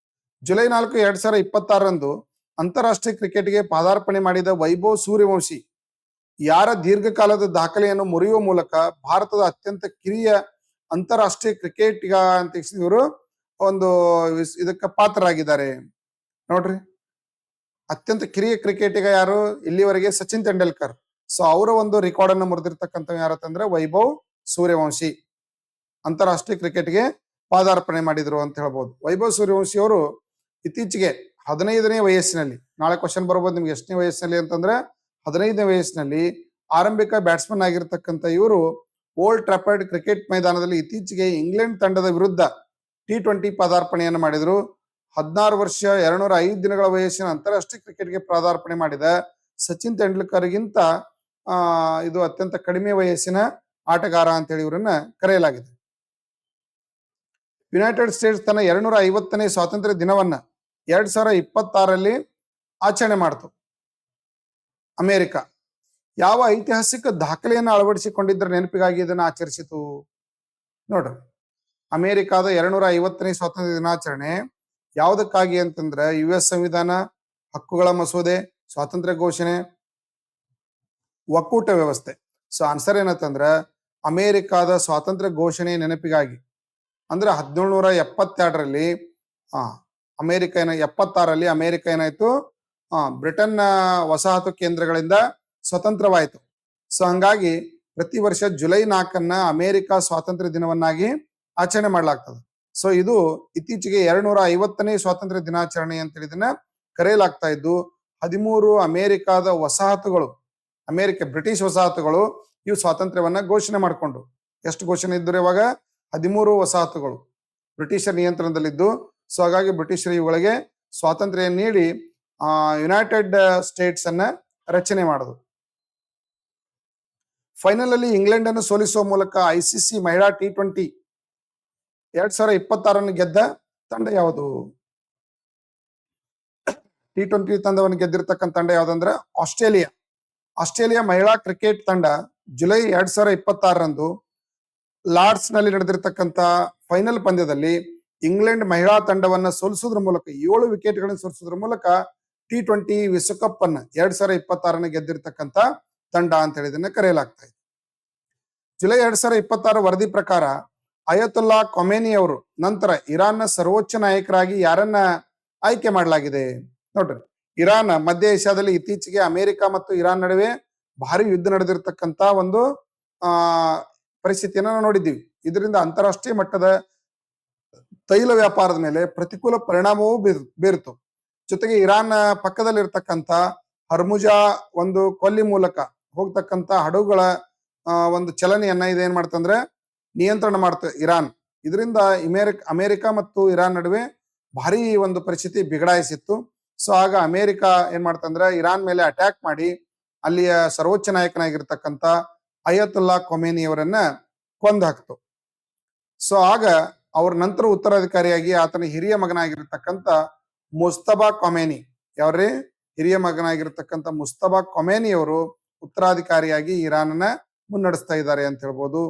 ಜುಲೈ 4, 2026ರಂದು ಅಂತಾರಾಷ್ಟ್ರೀಯ ಕ್ರಿಕೆಟ್ಗೆ ಪಾದಾರ್ಪಣೆ ಮಾಡಿದ ವೈಭವ್ ಸೂರ್ಯವಂಶಿ ಯಾರ ದೀರ್ಘಕಾಲದ ದಾಖಲೆಯನ್ನು ಮುರಿಯುವ ಮೂಲಕ ಭಾರತದ ಅತ್ಯಂತ ಕಿರಿಯ ಅಂತಾರಾಷ್ಟ್ರೀಯ ಕ್ರಿಕೆಟಿಗ ಅಂತ ಇವರು ಒಂದು ಇದಕ್ಕೆ ಪಾತ್ರರಾಗಿದ್ದಾರೆ? ನೋಡ್ರಿ, ಅತ್ಯಂತ ಕಿರಿಯ ಕ್ರಿಕೆಟಿಗ ಯಾರು? ಇಲ್ಲಿವರೆಗೆ ಸಚಿನ್ ತೆಂಡೂಲ್ಕರ್. ಸೊ ಅವರ ಒಂದು ರೆಕಾರ್ಡ್ ಅನ್ನು ಮುರಿದಿರ್ತಕ್ಕಂಥ ಯಾರಂತಂದ್ರೆ ವೈಭವ್ ಸೂರ್ಯವಂಶಿ ಅಂತಾರಾಷ್ಟ್ರೀಯ ಕ್ರಿಕೆಟ್ಗೆ ಪಾದಾರ್ಪಣೆ ಮಾಡಿದ್ರು ಅಂತ ಹೇಳ್ಬೋದು. ವೈಭವ್ ಸೂರ್ಯವಂಶಿ ಅವರು ಇತ್ತೀಚೆಗೆ 15ನೇ ವಯಸ್ಸಿನಲ್ಲಿ, ನಾಳೆ ಕ್ವಶನ್ ಬರ್ಬೋದು ನಿಮ್ಗೆ, ಎಷ್ಟನೇ ವಯಸ್ಸಿನಲ್ಲಿ ಅಂತಂದ್ರೆ 15ನೇ ವಯಸ್ಸಿನಲ್ಲಿ ಆರಂಭಿಕ ಬ್ಯಾಟ್ಸ್ಮನ್ ಆಗಿರ್ತಕ್ಕಂಥ ಇವರು ಓಲ್ಡ್ ಟ್ರಾಫರ್ಡ್ ಕ್ರಿಕೆಟ್ ಮೈದಾನದಲ್ಲಿ ಇತ್ತೀಚೆಗೆ ಇಂಗ್ಲೆಂಡ್ ತಂಡದ ವಿರುದ್ಧ T20 ಪದಾರ್ಪಣೆಯನ್ನು ಮಾಡಿದ್ರು. 16 ವರ್ಷ 205 ದಿನಗಳ ವಯಸ್ಸಿನ ಅಂತಾರಾಷ್ಟ್ರೀಯ ಕ್ರಿಕೆಟ್ಗೆ ಪದಾರ್ಪಣೆ ಮಾಡಿದ ಸಚಿನ್ ತೆಂಡೂಲ್ಕರ್ಗಿಂತ ಇದು ಅತ್ಯಂತ ಕಡಿಮೆ ವಯಸ್ಸಿನ ಆಟಗಾರ ಅಂತೇಳಿ ಇವರನ್ನ ಕರೆಯಲಾಗಿದೆ. ಯುನೈಟೆಡ್ ಸ್ಟೇಟ್ಸ್ ತನ್ನ 250ನೇ ಸ್ವಾತಂತ್ರ್ಯ ದಿನವನ್ನ 2026ರಲ್ಲಿ ಆಚರಣೆ ಮಾಡ್ತು. ಅಮೆರಿಕ ಯಾವ ಐತಿಹಾಸಿಕ ದಾಖಲೆಯನ್ನು ಅಳವಡಿಸಿಕೊಂಡಿದ್ದರ ನೆನಪಿಗಾಗಿ ಇದನ್ನು ಆಚರಿಸಿತು? ನೋಡ್ರಿ, ಅಮೆರಿಕಾದ 250ನೇ ಸ್ವಾತಂತ್ರ್ಯ ದಿನಾಚರಣೆ ಯಾವುದಕ್ಕಾಗಿ ಅಂತಂದ್ರೆ US ಸಂವಿಧಾನ, ಹಕ್ಕುಗಳ ಮಸೂದೆ, ಸ್ವಾತಂತ್ರ್ಯ ಘೋಷಣೆ, ಒಕ್ಕೂಟ ವ್ಯವಸ್ಥೆ. ಸೊ ಆನ್ಸರ್ ಏನಂತಂದ್ರ ಅಮೆರಿಕಾದ ಸ್ವಾತಂತ್ರ್ಯ ಘೋಷಣೆ ನೆನಪಿಗಾಗಿ. ಅಂದ್ರೆ 1772ರಲ್ಲಿ ಅಮೆರಿಕ 76ರಲ್ಲಿ ಅಮೆರಿಕ ಏನಾಯ್ತು, ಬ್ರಿಟನ್ನ ವಸಾಹತು ಕೇಂದ್ರಗಳಿಂದ ಸ್ವತಂತ್ರವಾಯಿತು. ಸೊ ಹಂಗಾಗಿ ಪ್ರತಿ ವರ್ಷ ಜುಲೈ 4ನ್ನ ಅಮೆರಿಕ ಸ್ವಾತಂತ್ರ್ಯ ದಿನವನ್ನಾಗಿ ಆಚರಣೆ ಮಾಡಲಾಗ್ತದೆ. ಸೊ ಇದು ಇತ್ತೀಚೆಗೆ 250ನೇ ಸ್ವಾತಂತ್ರ್ಯ ದಿನಾಚರಣೆ ಅಂತೇಳಿ ಇದನ್ನ ಕರೆಯಲಾಗ್ತಾ ಇದ್ದು. 13 ಅಮೆರಿಕಾದ ವಸಾಹತುಗಳು, ಬ್ರಿಟಿಷ್ ವಸಾಹತುಗಳು ಇವು ಸ್ವಾತಂತ್ರ್ಯವನ್ನ ಘೋಷಣೆ ಮಾಡಿಕೊಂಡು. ಎಷ್ಟು ಘೋಷಣೆ ಇದ್ದರು ಇವಾಗ? 13 ವಸಾಹತುಗಳು ಬ್ರಿಟಿಷರ ನಿಯಂತ್ರಣದಲ್ಲಿದ್ದು. ಸೊ ಹಾಗಾಗಿ ಬ್ರಿಟಿಷರು ಇವುಗಳಿಗೆ ಸ್ವಾತಂತ್ರ್ಯ ನೀಡಿ ಯುನೈಟೆಡ್ ಸ್ಟೇಟ್ಸ್ ಅನ್ನ ರಚನೆ ಮಾಡುದು. ಫೈನಲ್ ಅಲ್ಲಿ ಇಂಗ್ಲೆಂಡ್ ಅನ್ನು ಸೋಲಿಸುವ ಮೂಲಕ ICC ಮಹಿಳಾ T20 2026 ಗೆದ್ದ ತಂಡ ಯಾವುದು? T20 ತಂಡವನ್ನು ಗೆದ್ದಿರ್ತಕ್ಕಂಥ ತಂಡ ಯಾವ್ದಂದ್ರೆ ಆಸ್ಟ್ರೇಲಿಯಾ ಮಹಿಳಾ ಕ್ರಿಕೆಟ್ ತಂಡ ಜುಲೈ 2026ರಂದು ಲಾರ್ಡ್ಸ್ ನಲ್ಲಿ ನಡೆದಿರ್ತಕ್ಕಂಥ ಫೈನಲ್ ಪಂದ್ಯದಲ್ಲಿ ಇಂಗ್ಲೆಂಡ್ ಮಹಿಳಾ ತಂಡವನ್ನ ಸೋಲಿಸುವುದರ ಮೂಲಕ 7 ವಿಕೆಟ್ಗಳನ್ನು ಸೋಲಿಸುವುದರ ಮೂಲಕ T20 ವಿಶ್ವಕಪ್ ಅನ್ನ 2026 ಗೆದ್ದಿರ್ತಕ್ಕಂಥ ತಂಡ ಅಂತ ಹೇಳಿ ಇದನ್ನ ಕರೆಯಲಾಗ್ತಾ ಇದೆ. ಜುಲೈ 2026 ವರದಿ ಪ್ರಕಾರ ಅಯತುಲ್ಲಾ ಖೊಮೇನಿ ಅವರು ನಂತರ ಇರಾನ್ನ ಸರ್ವೋಚ್ಚ ನಾಯಕರಾಗಿ ಯಾರನ್ನ ಆಯ್ಕೆ ಮಾಡಲಾಗಿದೆ? ನೋಡ್ರಿ, ಇರಾನ್ ಮಧ್ಯ ಏಷ್ಯಾದಲ್ಲಿ ಇತ್ತೀಚೆಗೆ ಅಮೆರಿಕ ಮತ್ತು ಇರಾನ್ ನಡುವೆ ಭಾರಿ ಯುದ್ಧ ನಡೆದಿರ್ತಕ್ಕಂಥ ಒಂದು ಪರಿಸ್ಥಿತಿಯನ್ನ ನಾವು ನೋಡಿದ್ದೀವಿ. ಇದರಿಂದ ಅಂತಾರಾಷ್ಟ್ರೀಯ ಮಟ್ಟದ ತೈಲ ವ್ಯಾಪಾರದ ಮೇಲೆ ಪ್ರತಿಕೂಲ ಪರಿಣಾಮವೂ ಬೀರಿತು. ಜೊತೆಗೆ ಇರಾನ್ ಪಕ್ಕದಲ್ಲಿರ್ತಕ್ಕಂಥ ಹರ್ಮುಜಾ ಒಂದು ಕೊಲ್ಲಿ ಮೂಲಕ ಹೋಗ್ತಕ್ಕಂಥ ಹಡಗುಗಳ ಒಂದು ಚಲನೆಯನ್ನ ಇದೇನ್ ಮಾಡ್ತಂದ್ರೆ ನಿಯಂತ್ರಣ ಮಾಡ್ತ ಇರಾನ್. ಇದರಿಂದ ಅಮೆರಿಕ ಮತ್ತು ಇರಾನ್ ನಡುವೆ ಭಾರಿ ಒಂದು ಪರಿಸ್ಥಿತಿ ಬಿಗಡಾಯಿಸಿತ್ತು. ಸೊ ಆಗ ಅಮೆರಿಕ ಏನ್ ಮಾಡ್ತಂದ್ರೆ ಇರಾನ್ ಮೇಲೆ ಅಟ್ಯಾಕ್ ಮಾಡಿ ಅಲ್ಲಿಯ ಸರ್ವೋಚ್ಚ ನಾಯಕನಾಗಿರ್ತಕ್ಕಂಥ ಅಯತುಲ್ಲಾ ಖೊಮೇನಿ ಅವರನ್ನ ಕೊಂದು ಹಾಕ್ತು. ಸೊ ಆಗ ಅವ್ರ ನಂತರ ಉತ್ತರಾಧಿಕಾರಿಯಾಗಿ ಆತನ ಹಿರಿಯ ಮಗನಾಗಿರ್ತಕ್ಕಂಥ ಮುಸ್ತಫಾ ಖೊಮೇನಿ, ಯಾವ್ರಿ ಹಿರಿಯ ಮಗನಾಗಿರ್ತಕ್ಕಂಥ ಮುಸ್ತಫಾ ಖೊಮೇನಿ ಅವರು ಉತ್ತರಾಧಿಕಾರಿಯಾಗಿ ಇರಾನ್ನ ಮುನ್ನಡೆಸ್ತಾ ಇದ್ದಾರೆ ಅಂತ ಹೇಳ್ಬೋದು.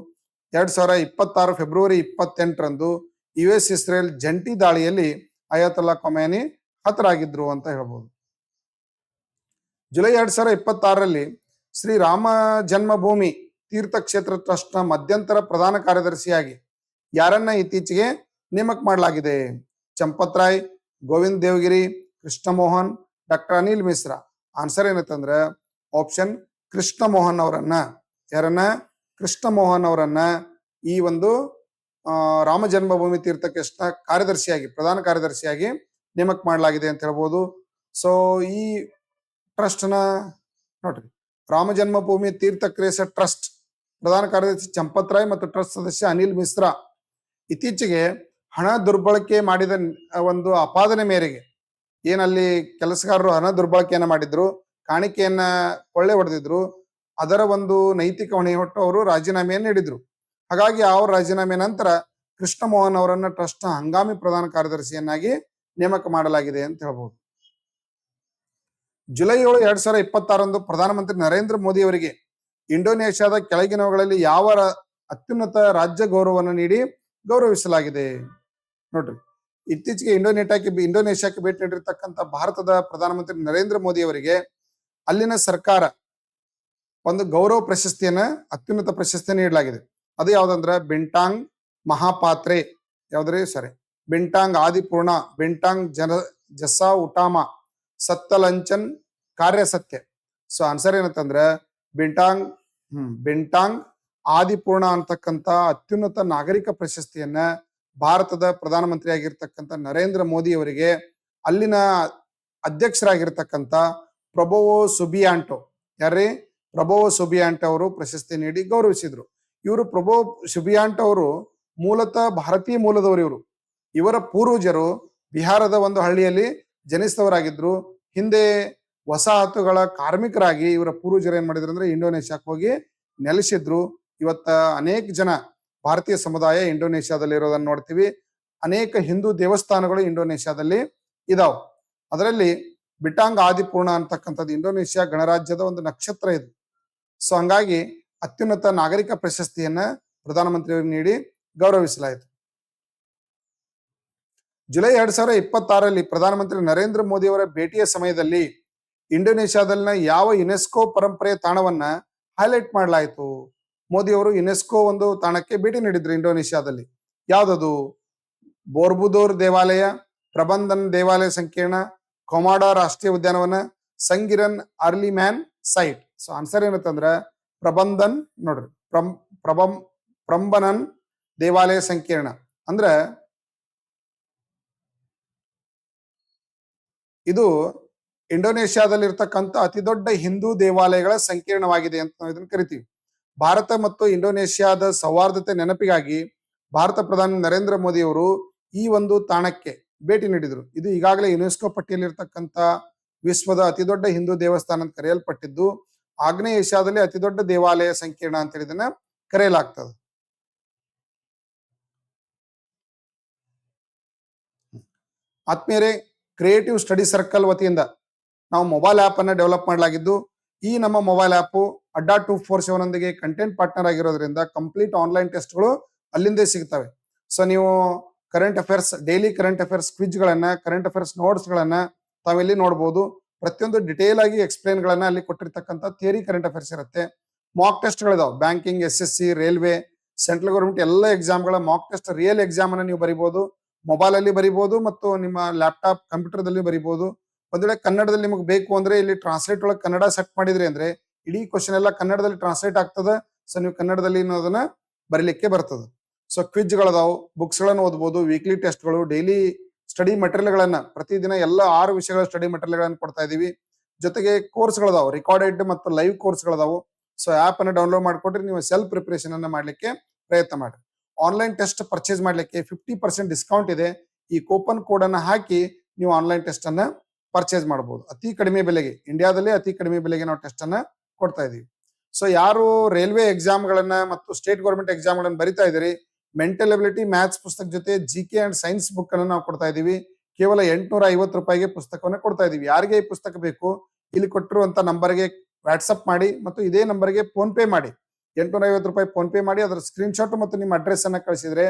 2026 ಫೆಬ್ರವರಿ 28ರಂದು US ಇಸ್ರೇಲ್ ಜಂಟಿ ದಾಳಿಯಲ್ಲಿ ಅಯತುಲ್ಲಾ ಖೊಮೇನಿ ಹತರಾಗಿದ್ರು ಅಂತ ಹೇಳ್ಬೋದು. ಜುಲೈ 2026ರಲ್ಲಿ ಶ್ರೀ ರಾಮ ಜನ್ಮಭೂಮಿ ತೀರ್ಥಕ್ಷೇತ್ರ ಟ್ರಸ್ಟ್ ನ ಮಧ್ಯಂತರ ಪ್ರಧಾನ ಕಾರ್ಯದರ್ಶಿಯಾಗಿ ಯಾರನ್ನ ಇತ್ತೀಚೆಗೆ ನೇಮಕ ಮಾಡಲಾಗಿದೆ? ಚಂಪತ್ ರಾಯ್, ಗೋವಿಂದ್ ದೇವಗಿರಿ, ಕೃಷ್ಣ ಮೋಹನ್, ಡಾಕ್ಟರ್ ಅನಿಲ್ ಮಿಶ್ರಾ. ಆನ್ಸರ್ ಏನಂತಂದ್ರೆ ಆಪ್ಷನ್ ಕೃಷ್ಣ ಮೋಹನ್ ಅವರನ್ನ, ಯಾರನ್ನ? ಕೃಷ್ಣ ಮೋಹನ್ ಅವರನ್ನ ಈ ಒಂದು ರಾಮ ಜನ್ಮಭೂಮಿ ತೀರ್ಥಕ್ಷೇತ್ರ ಕಾರ್ಯದರ್ಶಿಯಾಗಿ, ಪ್ರಧಾನ ಕಾರ್ಯದರ್ಶಿಯಾಗಿ ನೇಮಕ ಮಾಡಲಾಗಿದೆ ಅಂತ ಹೇಳ್ಬೋದು. ಸೊ ಈ ಟ್ರಸ್ಟ್ ನ ನೋಡ್ರಿ, ರಾಮ ಜನ್ಮಭೂಮಿ ತೀರ್ಥಕ್ಷೇತ್ರ ಟ್ರಸ್ಟ್ ಪ್ರಧಾನ ಕಾರ್ಯದರ್ಶಿ ಚಂಪತ್ ರಾಯ್ ಮತ್ತು ಟ್ರಸ್ಟ್ ಸದಸ್ಯ ಅನಿಲ್ ಮಿಶ್ರಾ ಇತ್ತೀಚೆಗೆ ಹಣ ದುರ್ಬಳಕೆ ಮಾಡಿದ ಒಂದು ಆಪಾದನೆ ಮೇರೆಗೆ ಏನಲ್ಲಿ ಕೆಲಸಗಾರರು ಹಣ ದುರ್ಬಳಕೆಯನ್ನ ಮಾಡಿದ್ರು, ಕಾಣಿಕೆಯನ್ನ ಕೊಳ್ಳೆ ಹೊಡೆದಿದ್ರು, ಅದರ ಒಂದು ನೈತಿಕ ಹೊಣೆ ಹೊಟ್ಟು ಅವರು ರಾಜೀನಾಮೆಯನ್ನು ನೀಡಿದ್ರು. ಹಾಗಾಗಿ ಅವ್ರ ರಾಜೀನಾಮೆ ನಂತರ ಕೃಷ್ಣ ಮೋಹನ್ ಅವರನ್ನ ಟ್ರಸ್ಟ್ ನ ಹಂಗಾಮಿ ಪ್ರಧಾನ ಕಾರ್ಯದರ್ಶಿಯನ್ನಾಗಿ ನೇಮಕ ಮಾಡಲಾಗಿದೆ ಅಂತ ಹೇಳ್ಬೋದು. ಜುಲೈ 7, 2026ರಂದು ಪ್ರಧಾನಮಂತ್ರಿ ನರೇಂದ್ರ ಮೋದಿ ಅವರಿಗೆ ಇಂಡೋನೇಷ್ಯಾದ ಕೆಳಗಿನವುಗಳಲ್ಲಿ ಯಾವ ಅತ್ಯುನ್ನತ ರಾಜ್ಯ ಗೌರವವನ್ನು ನೀಡಿ ಗೌರವಿಸಲಾಗಿದೆ? ನೋಡ್ರಿ, ಇತ್ತೀಚೆಗೆ ಇಂಡೋನೇಷ್ಯಾಕ್ಕೆ ಭೇಟಿ ನೀಡಿರ್ತಕ್ಕಂಥ ಭಾರತದ ಪ್ರಧಾನಮಂತ್ರಿ ನರೇಂದ್ರ ಮೋದಿ ಅವರಿಗೆ ಅಲ್ಲಿನ ಸರ್ಕಾರ ಒಂದು ಗೌರವ ಪ್ರಶಸ್ತಿಯನ್ನ, ಅತ್ಯುನ್ನತ ಪ್ರಶಸ್ತಿಯನ್ನು ನೀಡಲಾಗಿದೆ. ಅದು ಯಾವ್ದಂದ್ರ ಬಿಂಟಾಂಗ್ ಮಹಾಪಾತ್ರೆ, ಯಾವ್ದ್ರಿ? ಸರಿ, ಬಿಂಟಾಂಗ್ ಆದಿಪೂರ್ಣ, ಬಿಂಟಾಂಗ್ ಜಸಾ ಉಟಾಮ, ಸತ್ತಲಂಚನ್ ಕಾರ್ಯಸತ್ಯ. ಸೊ ಆನ್ಸರ್ ಏನಂತಂದ್ರ ಬಿಂಟಾಂಗ್ ಆದಿಪೂರ್ಣ ಅಂತಕ್ಕಂಥ ಅತ್ಯುನ್ನತ ನಾಗರಿಕ ಪ್ರಶಸ್ತಿಯನ್ನ ಭಾರತದ ಪ್ರಧಾನಮಂತ್ರಿ ಆಗಿರ್ತಕ್ಕಂಥ ನರೇಂದ್ರ ಮೋದಿ ಅವರಿಗೆ ಅಲ್ಲಿನ ಅಧ್ಯಕ್ಷರಾಗಿರ್ತಕ್ಕಂಥ ಪ್ರಬೋವೋ ಸುಬಿಯಾಂಟೋ, ಯಾರ್ರಿ? ಪ್ರಬೋವೋ ಸುಬಿಯಾಂಟೋ ಅವರು ಪ್ರಶಸ್ತಿ ನೀಡಿ ಗೌರವಿಸಿದ್ರು. ಇವರು ಪ್ರಭು ಶುಬಿಯಾಂಟ್ ಅವರು ಮೂಲತಃ ಭಾರತೀಯ ಮೂಲದವರು. ಇವರ ಪೂರ್ವಜರು ಬಿಹಾರದ ಒಂದು ಹಳ್ಳಿಯಲ್ಲಿ ಜನಿಸಿದವರಾಗಿದ್ರು. ಹಿಂದೆ ವಸಾಹತುಗಳ ಕಾರ್ಮಿಕರಾಗಿ ಇವರ ಪೂರ್ವಜರು ಏನ್ ಮಾಡಿದ್ರು ಅಂದ್ರೆ ಇಂಡೋನೇಷ್ಯಾಕ್ಕೆ ಹೋಗಿ ನೆಲೆಸಿದ್ರು. ಇವತ್ತ ಅನೇಕ ಜನ ಭಾರತೀಯ ಸಮುದಾಯ ಇಂಡೋನೇಷ್ಯಾದಲ್ಲಿ ಇರೋದನ್ನ ನೋಡ್ತೀವಿ. ಅನೇಕ ಹಿಂದೂ ದೇವಸ್ಥಾನಗಳು ಇಂಡೋನೇಷ್ಯಾದಲ್ಲಿ ಇದಾವ. ಅದರಲ್ಲಿ ಬಿಟಾಂಗ್ ಆದಿಪೂರ್ಣ ಅಂತಕ್ಕಂಥದ್ದು ಇಂಡೋನೇಷ್ಯಾ ಗಣರಾಜ್ಯದ ಒಂದು ನಕ್ಷತ್ರ ಇದು. ಸೊ ಹಂಗಾಗಿ ಅತ್ಯುನ್ನತ ನಾಗರಿಕ ಪ್ರಶಸ್ತಿಯನ್ನ ಪ್ರಧಾನಮಂತ್ರಿಯವರಿಗೆ ನೀಡಿ ಗೌರವಿಸಲಾಯಿತು. ಜುಲೈ 2026ರಲ್ಲಿ ಪ್ರಧಾನಮಂತ್ರಿ ನರೇಂದ್ರ ಮೋದಿ ಅವರ ಭೇಟಿಯ ಸಮಯದಲ್ಲಿ ಇಂಡೋನೇಷ್ಯಾದಲ್ಲಿನ ಯಾವ ಯುನೆಸ್ಕೋ ಪರಂಪರೆಯ ತಾಣವನ್ನ ಹೈಲೈಟ್ ಮಾಡಲಾಯಿತು? ಮೋದಿ ಅವರು ಯುನೆಸ್ಕೋ ಒಂದು ತಾಣಕ್ಕೆ ಭೇಟಿ ನೀಡಿದ್ರು ಇಂಡೋನೇಷ್ಯಾದಲ್ಲಿ. ಯಾವ್ದದು? ಬೋರ್ಬುದೋರ್ ದೇವಾಲಯ, ಪ್ರಬಂಧನ್ ದೇವಾಲಯ ಸಂಕೀರ್ಣ, ಕೊಮಾಡಾ ರಾಷ್ಟ್ರೀಯ ಉದ್ಯಾನವನ, Sangiran early man site. So answer ಏನಂತಂದ್ರ ಪ್ರಬಂಧನ್ ನೋಡ್ರಿ, ಪ್ರಂಬನನ್ ದೇವಾಲಯ ಸಂಕೀರ್ಣ ಅಂದ್ರ ಇದು ಇಂಡೋನೇಷ್ಯಾದಲ್ಲಿ ಇರ್ತಕ್ಕಂಥ ಅತಿ ದೊಡ್ಡ ಹಿಂದೂ ದೇವಾಲಯಗಳ ಸಂಕೀರ್ಣವಾಗಿದೆ ಅಂತ ನಾವು ಇದನ್ನ ಕರಿತೀವಿ. ಭಾರತ ಮತ್ತು ಇಂಡೋನೇಷ್ಯಾದ ಸೌಹಾರ್ದತೆ ನೆನಪಿಗಾಗಿ ಭಾರತ ಪ್ರಧಾನಿ ನರೇಂದ್ರ ಮೋದಿ ಅವರು ಈ ಒಂದು ತಾಣಕ್ಕೆ ಭೇಟಿ ನೀಡಿದರು. ಇದು ಈಗಾಗಲೇ ಯುನೆಸ್ಕೋ ಪಟ್ಟಿಯಲ್ಲಿ ಇರ್ತಕ್ಕಂಥ ವಿಶ್ವದ ಅತಿ ದೊಡ್ಡ ಹಿಂದೂ ದೇವಸ್ಥಾನ ಅಂತ ಕರೆಯಲ್ಪಟ್ಟಿದ್ದು, ಆಗ್ನೇಯ ಏಷ್ಯಾದಲ್ಲಿ ಅತಿ ದೊಡ್ಡ ದೇವಾಲಯ ಸಂಕೀರ್ಣ ಅಂತ ಇದನ್ನ ಕರೆಯಲಾಗ್ತದೆ. ಆತ್ಮೀಯರೇ, ಕ್ರಿಯೇಟಿವ್ ಸ್ಟಡಿ ಸರ್ಕಲ್ ವತಿಯಿಂದ ನಾವು ಮೊಬೈಲ್ ಆಪ್ ಅನ್ನ ಡೆವಲಪ್ ಮಾಡಲಾಗಿದ್ದು, ಈ ನಮ್ಮ ಮೊಬೈಲ್ ಆಪ್ ಅಡ್ಡಾ 247 ನೊಂದಿಗೆ ಕಂಟೆಂಟ್ ಪಾರ್ಟ್ನರ್ ಆಗಿರೋದ್ರಿಂದ ಕಂಪ್ಲೀಟ್ ಆನ್ಲೈನ್ ಟೆಸ್ಟ್ಗಳು ಅಲ್ಲಿಂದೇ ಸಿಗ್ತವೆ. ಸೊ ನೀವು current affairs, daily current affairs quiz ಗಳನ್ನ, ಕರೆಂಟ್ ಅಫೇರ್ಸ್ ನೋಟ್ಸ್ ಗಳನ್ನ ತಾವಿಲ್ಲಿ ನೋಡಬಹುದು. ಪ್ರತಿಯೊಂದು ಡಿಟೇಲ್ ಆಗಿ ಎಕ್ಸ್ಪ್ಲೇನ್ ಗಳನ್ನ ಅಲ್ಲಿ ಕೊಟ್ಟಿರ್ತಕ್ಕಂಥ ಥಿಯರಿ ಕರೆಂಟ್ ಅಫೇರ್ಸ್ ಇರುತ್ತೆ. ಮಾಕ್ ಟೆಸ್ಟ್ ಗಳಿದಾವೆ. Banking, SSC, railway, central government ಎಲ್ಲ ಎಕ್ಸಾಮ್ಗಳ ಮಾಕ್ ಟೆಸ್ಟ್, ರಿಯಲ್ ಎಕ್ಸಾಮ್ ಅನ್ನ ನೀವು ಬರೀಬಹುದು. ಮೊಬೈಲ್ ಅಲ್ಲಿ ಬರೀಬಹುದು ಮತ್ತು ನಿಮ್ಮ ಲ್ಯಾಪ್ಟಾಪ್ ಕಂಪ್ಯೂಟರ್ದಲ್ಲಿ ಬರೀಬಹುದು. ಒಂದ್ ವೇಳೆ ಕನ್ನಡದಲ್ಲಿ ನಿಮಗೆ ಬೇಕು ಅಂದ್ರೆ ಇಲ್ಲಿ ಟ್ರಾನ್ಸ್ಲೇಟ್ ಒಳಗೆ ಕನ್ನಡ ಸೆಟ್ ಮಾಡಿದ್ರಿ ಅಂದ್ರೆ ಇಡೀ ಕ್ವಶನ್ ಎಲ್ಲ ಕನ್ನಡದಲ್ಲಿ ಟ್ರಾನ್ಸ್ಲೇಟ್ ಆಗ್ತದೆ. ಸೊ ನೀವು ಕನ್ನಡದಲ್ಲಿ ಅದನ್ನ ಬರೀಲಿಕ್ಕೆ ಬರ್ತದೆ. ಸೊ ಕ್ವಿಜ್ ಗಳದಾವು, ಬುಕ್ಸ್ ಗಳನ್ನ ಓದಬಹುದು, ವೀಕ್ಲಿ ಟೆಸ್ಟ್ಗಳು, ಡೈಲಿ ಸ್ಟಡಿ ಮೆಟೀರಿಯಲ್ ಗಳನ್ನ ಪ್ರತಿದಿನ ಎಲ್ಲ 6 ವಿಷಯಗಳ ಸ್ಟಡಿ ಮೆಟೀರಿಯಲ್ ಗಳನ್ನ ಕೊಡ್ತಾ ಇದೀವಿ. ಜೊತೆಗೆ ಕೋರ್ಸ್ ಗಳದಾವು, ರೆಕಾರ್ಡೆಡ್ ಮತ್ತು ಲೈವ್ ಕೋರ್ಸ್ ಗಳದಾವು. ಸೊ ಆಪ್ ಅನ್ನ ಡೌನ್ಲೋಡ್ ಮಾಡ್ಕೊಟ್ರೆ ನೀವು ಸೆಲ್ಫ್ ಪ್ರಿಪರೇಷನ್ ಅನ್ನ ಮಾಡ್ಲಿಕ್ಕೆ ಪ್ರಯತ್ನ ಮಾಡಿ. ಆನ್ಲೈನ್ ಟೆಸ್ಟ್ ಪರ್ಚೇಸ್ ಮಾಡ್ಲಿಕ್ಕೆ 50% ಡಿಸ್ಕೌಂಟ್ ಇದೆ. ಈ ಕೂಪನ್ ಕೋಡ್ ಅನ್ನ ಹಾಕಿ ನೀವು ಆನ್ಲೈನ್ ಟೆಸ್ಟ್ ಅನ್ನ ಪರ್ಚೇಸ್ ಮಾಡಬಹುದು. ಅತಿ ಕಡಿಮೆ ಬೆಲೆಗೆ, ಇಂಡಿಯಾದಲ್ಲಿ ಅತಿ ಕಡಿಮೆ ಬೆಲೆಗೆ ನಾವು ಟೆಸ್ಟ್ ಅನ್ನ ಕೊಡ್ತಾ ಇದೀವಿ. ಸೊ ಯಾರು ರೈಲ್ವೆ ಎಕ್ಸಾಮ್ ಗಳನ್ನ ಮತ್ತು ಸ್ಟೇಟ್ ಗೌರ್ಮೆಂಟ್ ಎಕ್ಸಾಮ್ ಗಳನ್ನ ಬರಿತಾ ಇದ್ದೀರಿ, ಮೆಂಟಲ್ ಎಬಿಲಿಟಿ ಮ್ಯಾಥ್ಸ್ ಪುಸ್ತಕ ಜೊತೆ GK ಅಂಡ್ ಸೈನ್ಸ್ ಬುಕ್ ಅನ್ನು ನಾವು ಕೊಡ್ತಾ ಇದೀವಿ. ಕೇವಲ 850 ರೂಪಾಯಿಗೆ ಪುಸ್ತಕವನ್ನು ಕೊಡ್ತಾ ಇದೀವಿ. ಯಾರಿಗೆ ಈ ಪುಸ್ತಕ ಬೇಕು, ಇಲ್ಲಿ ಕೊಟ್ಟಿರುವಂತ ನಂಬರ್ಗೆ ವಾಟ್ಸಪ್ ಮಾಡಿ ಮತ್ತು ಇದೇ ನಂಬರ್ಗೆ ಫೋನ್ ಪೇ ಮಾಡಿ. 850 ರೂಪಾಯಿ ಫೋನ್ ಪೇ ಮಾಡಿ ಅದರ ಸ್ಕ್ರೀನ್ ಶಾಟ್ ಮತ್ತು ನಿಮ್ಮ ಅಡ್ರೆಸ್ ಅನ್ನ ಕಳಿಸಿದ್ರೆ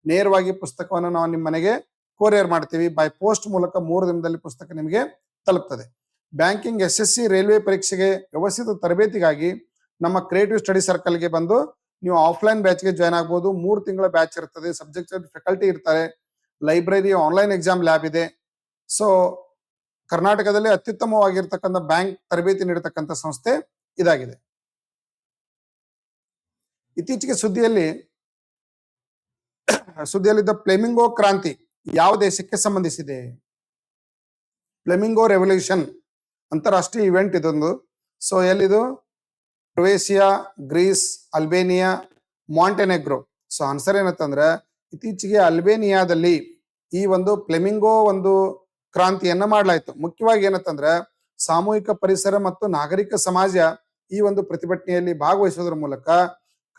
ನೇರವಾಗಿ ಪುಸ್ತಕವನ್ನು ನಾವು ನಿಮ್ಮ ಮನೆಗೆ ಕೊರಿಯರ್ ಮಾಡ್ತೀವಿ. ಬೈ ಪೋಸ್ಟ್ ಮೂಲಕ 3 ದಿನದಲ್ಲಿ ಪುಸ್ತಕ ನಿಮಗೆ ತಲುಪ್ತದೆ. ಬ್ಯಾಂಕಿಂಗ್, SSC, ರೈಲ್ವೆ ಪರೀಕ್ಷೆಗೆ ವ್ಯವಸ್ಥಿತ ತರಬೇತಿಗಾಗಿ ನಮ್ಮ ಕ್ರಿಯೇಟಿವ್ ಸ್ಟಡಿ ಸರ್ಕಲ್ಗೆ ಬಂದು ನೀವು ಆಫ್ಲೈನ್ ಬ್ಯಾಚ್ಗೆ ಜಾಯ್ನ್ ಆಗ್ಬೋದು. 3 ತಿಂಗಳ ಬ್ಯಾಚ್ ಇರ್ತದೆ. ಸಬ್ಜೆಕ್ಟ್ ಫ್ಯಾಕಲ್ಟಿ ಇರ್ತಾರೆ. ಲೈಬ್ರರಿ, ಆನ್ಲೈನ್ ಎಕ್ಸಾಮ್ ಲ್ಯಾಬ್ ಇದೆ. ಸೊ ಕರ್ನಾಟಕದಲ್ಲಿ ಅತ್ಯುತ್ತಮವಾಗಿರ್ತಕ್ಕಂಥ ಬ್ಯಾಂಕ್ ತರಬೇತಿ ನೀಡತಕ್ಕಂಥ ಸಂಸ್ಥೆ ಇದಾಗಿದೆ. ಇತ್ತೀಚೆಗೆ ಸುದ್ದಿಯಲ್ಲಿದ್ದ ಫ್ಲೆಮಿಂಗೋ ಕ್ರಾಂತಿ ಯಾವ ದೇಶಕ್ಕೆ ಸಂಬಂಧಿಸಿದೆ? ಫ್ಲೆಮಿಂಗೋ ರೆವಲ್ಯೂಷನ್ ಅಂತಾರಾಷ್ಟ್ರೀಯ ಇವೆಂಟ್ ಇದೊಂದು. ಸೊ ಎಲ್ಲಿದು? Croatia, Greece, Albania, Montenegro. So answer ಏನಂತಂದ್ರೆ ಇತ್ತೀಚೆಗೆ ಅಲ್ಬೇನಿಯಾದಲ್ಲಿ ಈ ಒಂದು ಫ್ಲೆಮಿಂಗೋ ಒಂದು ಕ್ರಾಂತಿಯನ್ನ ಮಾಡಲಾಯಿತು. ಮುಖ್ಯವಾಗಿ ಏನಂತಂದ್ರೆ ಸಾಮೂಹಿಕ ಪರಿಸರ ಮತ್ತು ನಾಗರಿಕ ಸಮಾಜ ಈ ಒಂದು ಪ್ರತಿಭಟನೆಯಲ್ಲಿ ಭಾಗವಹಿಸುವುದರ ಮೂಲಕ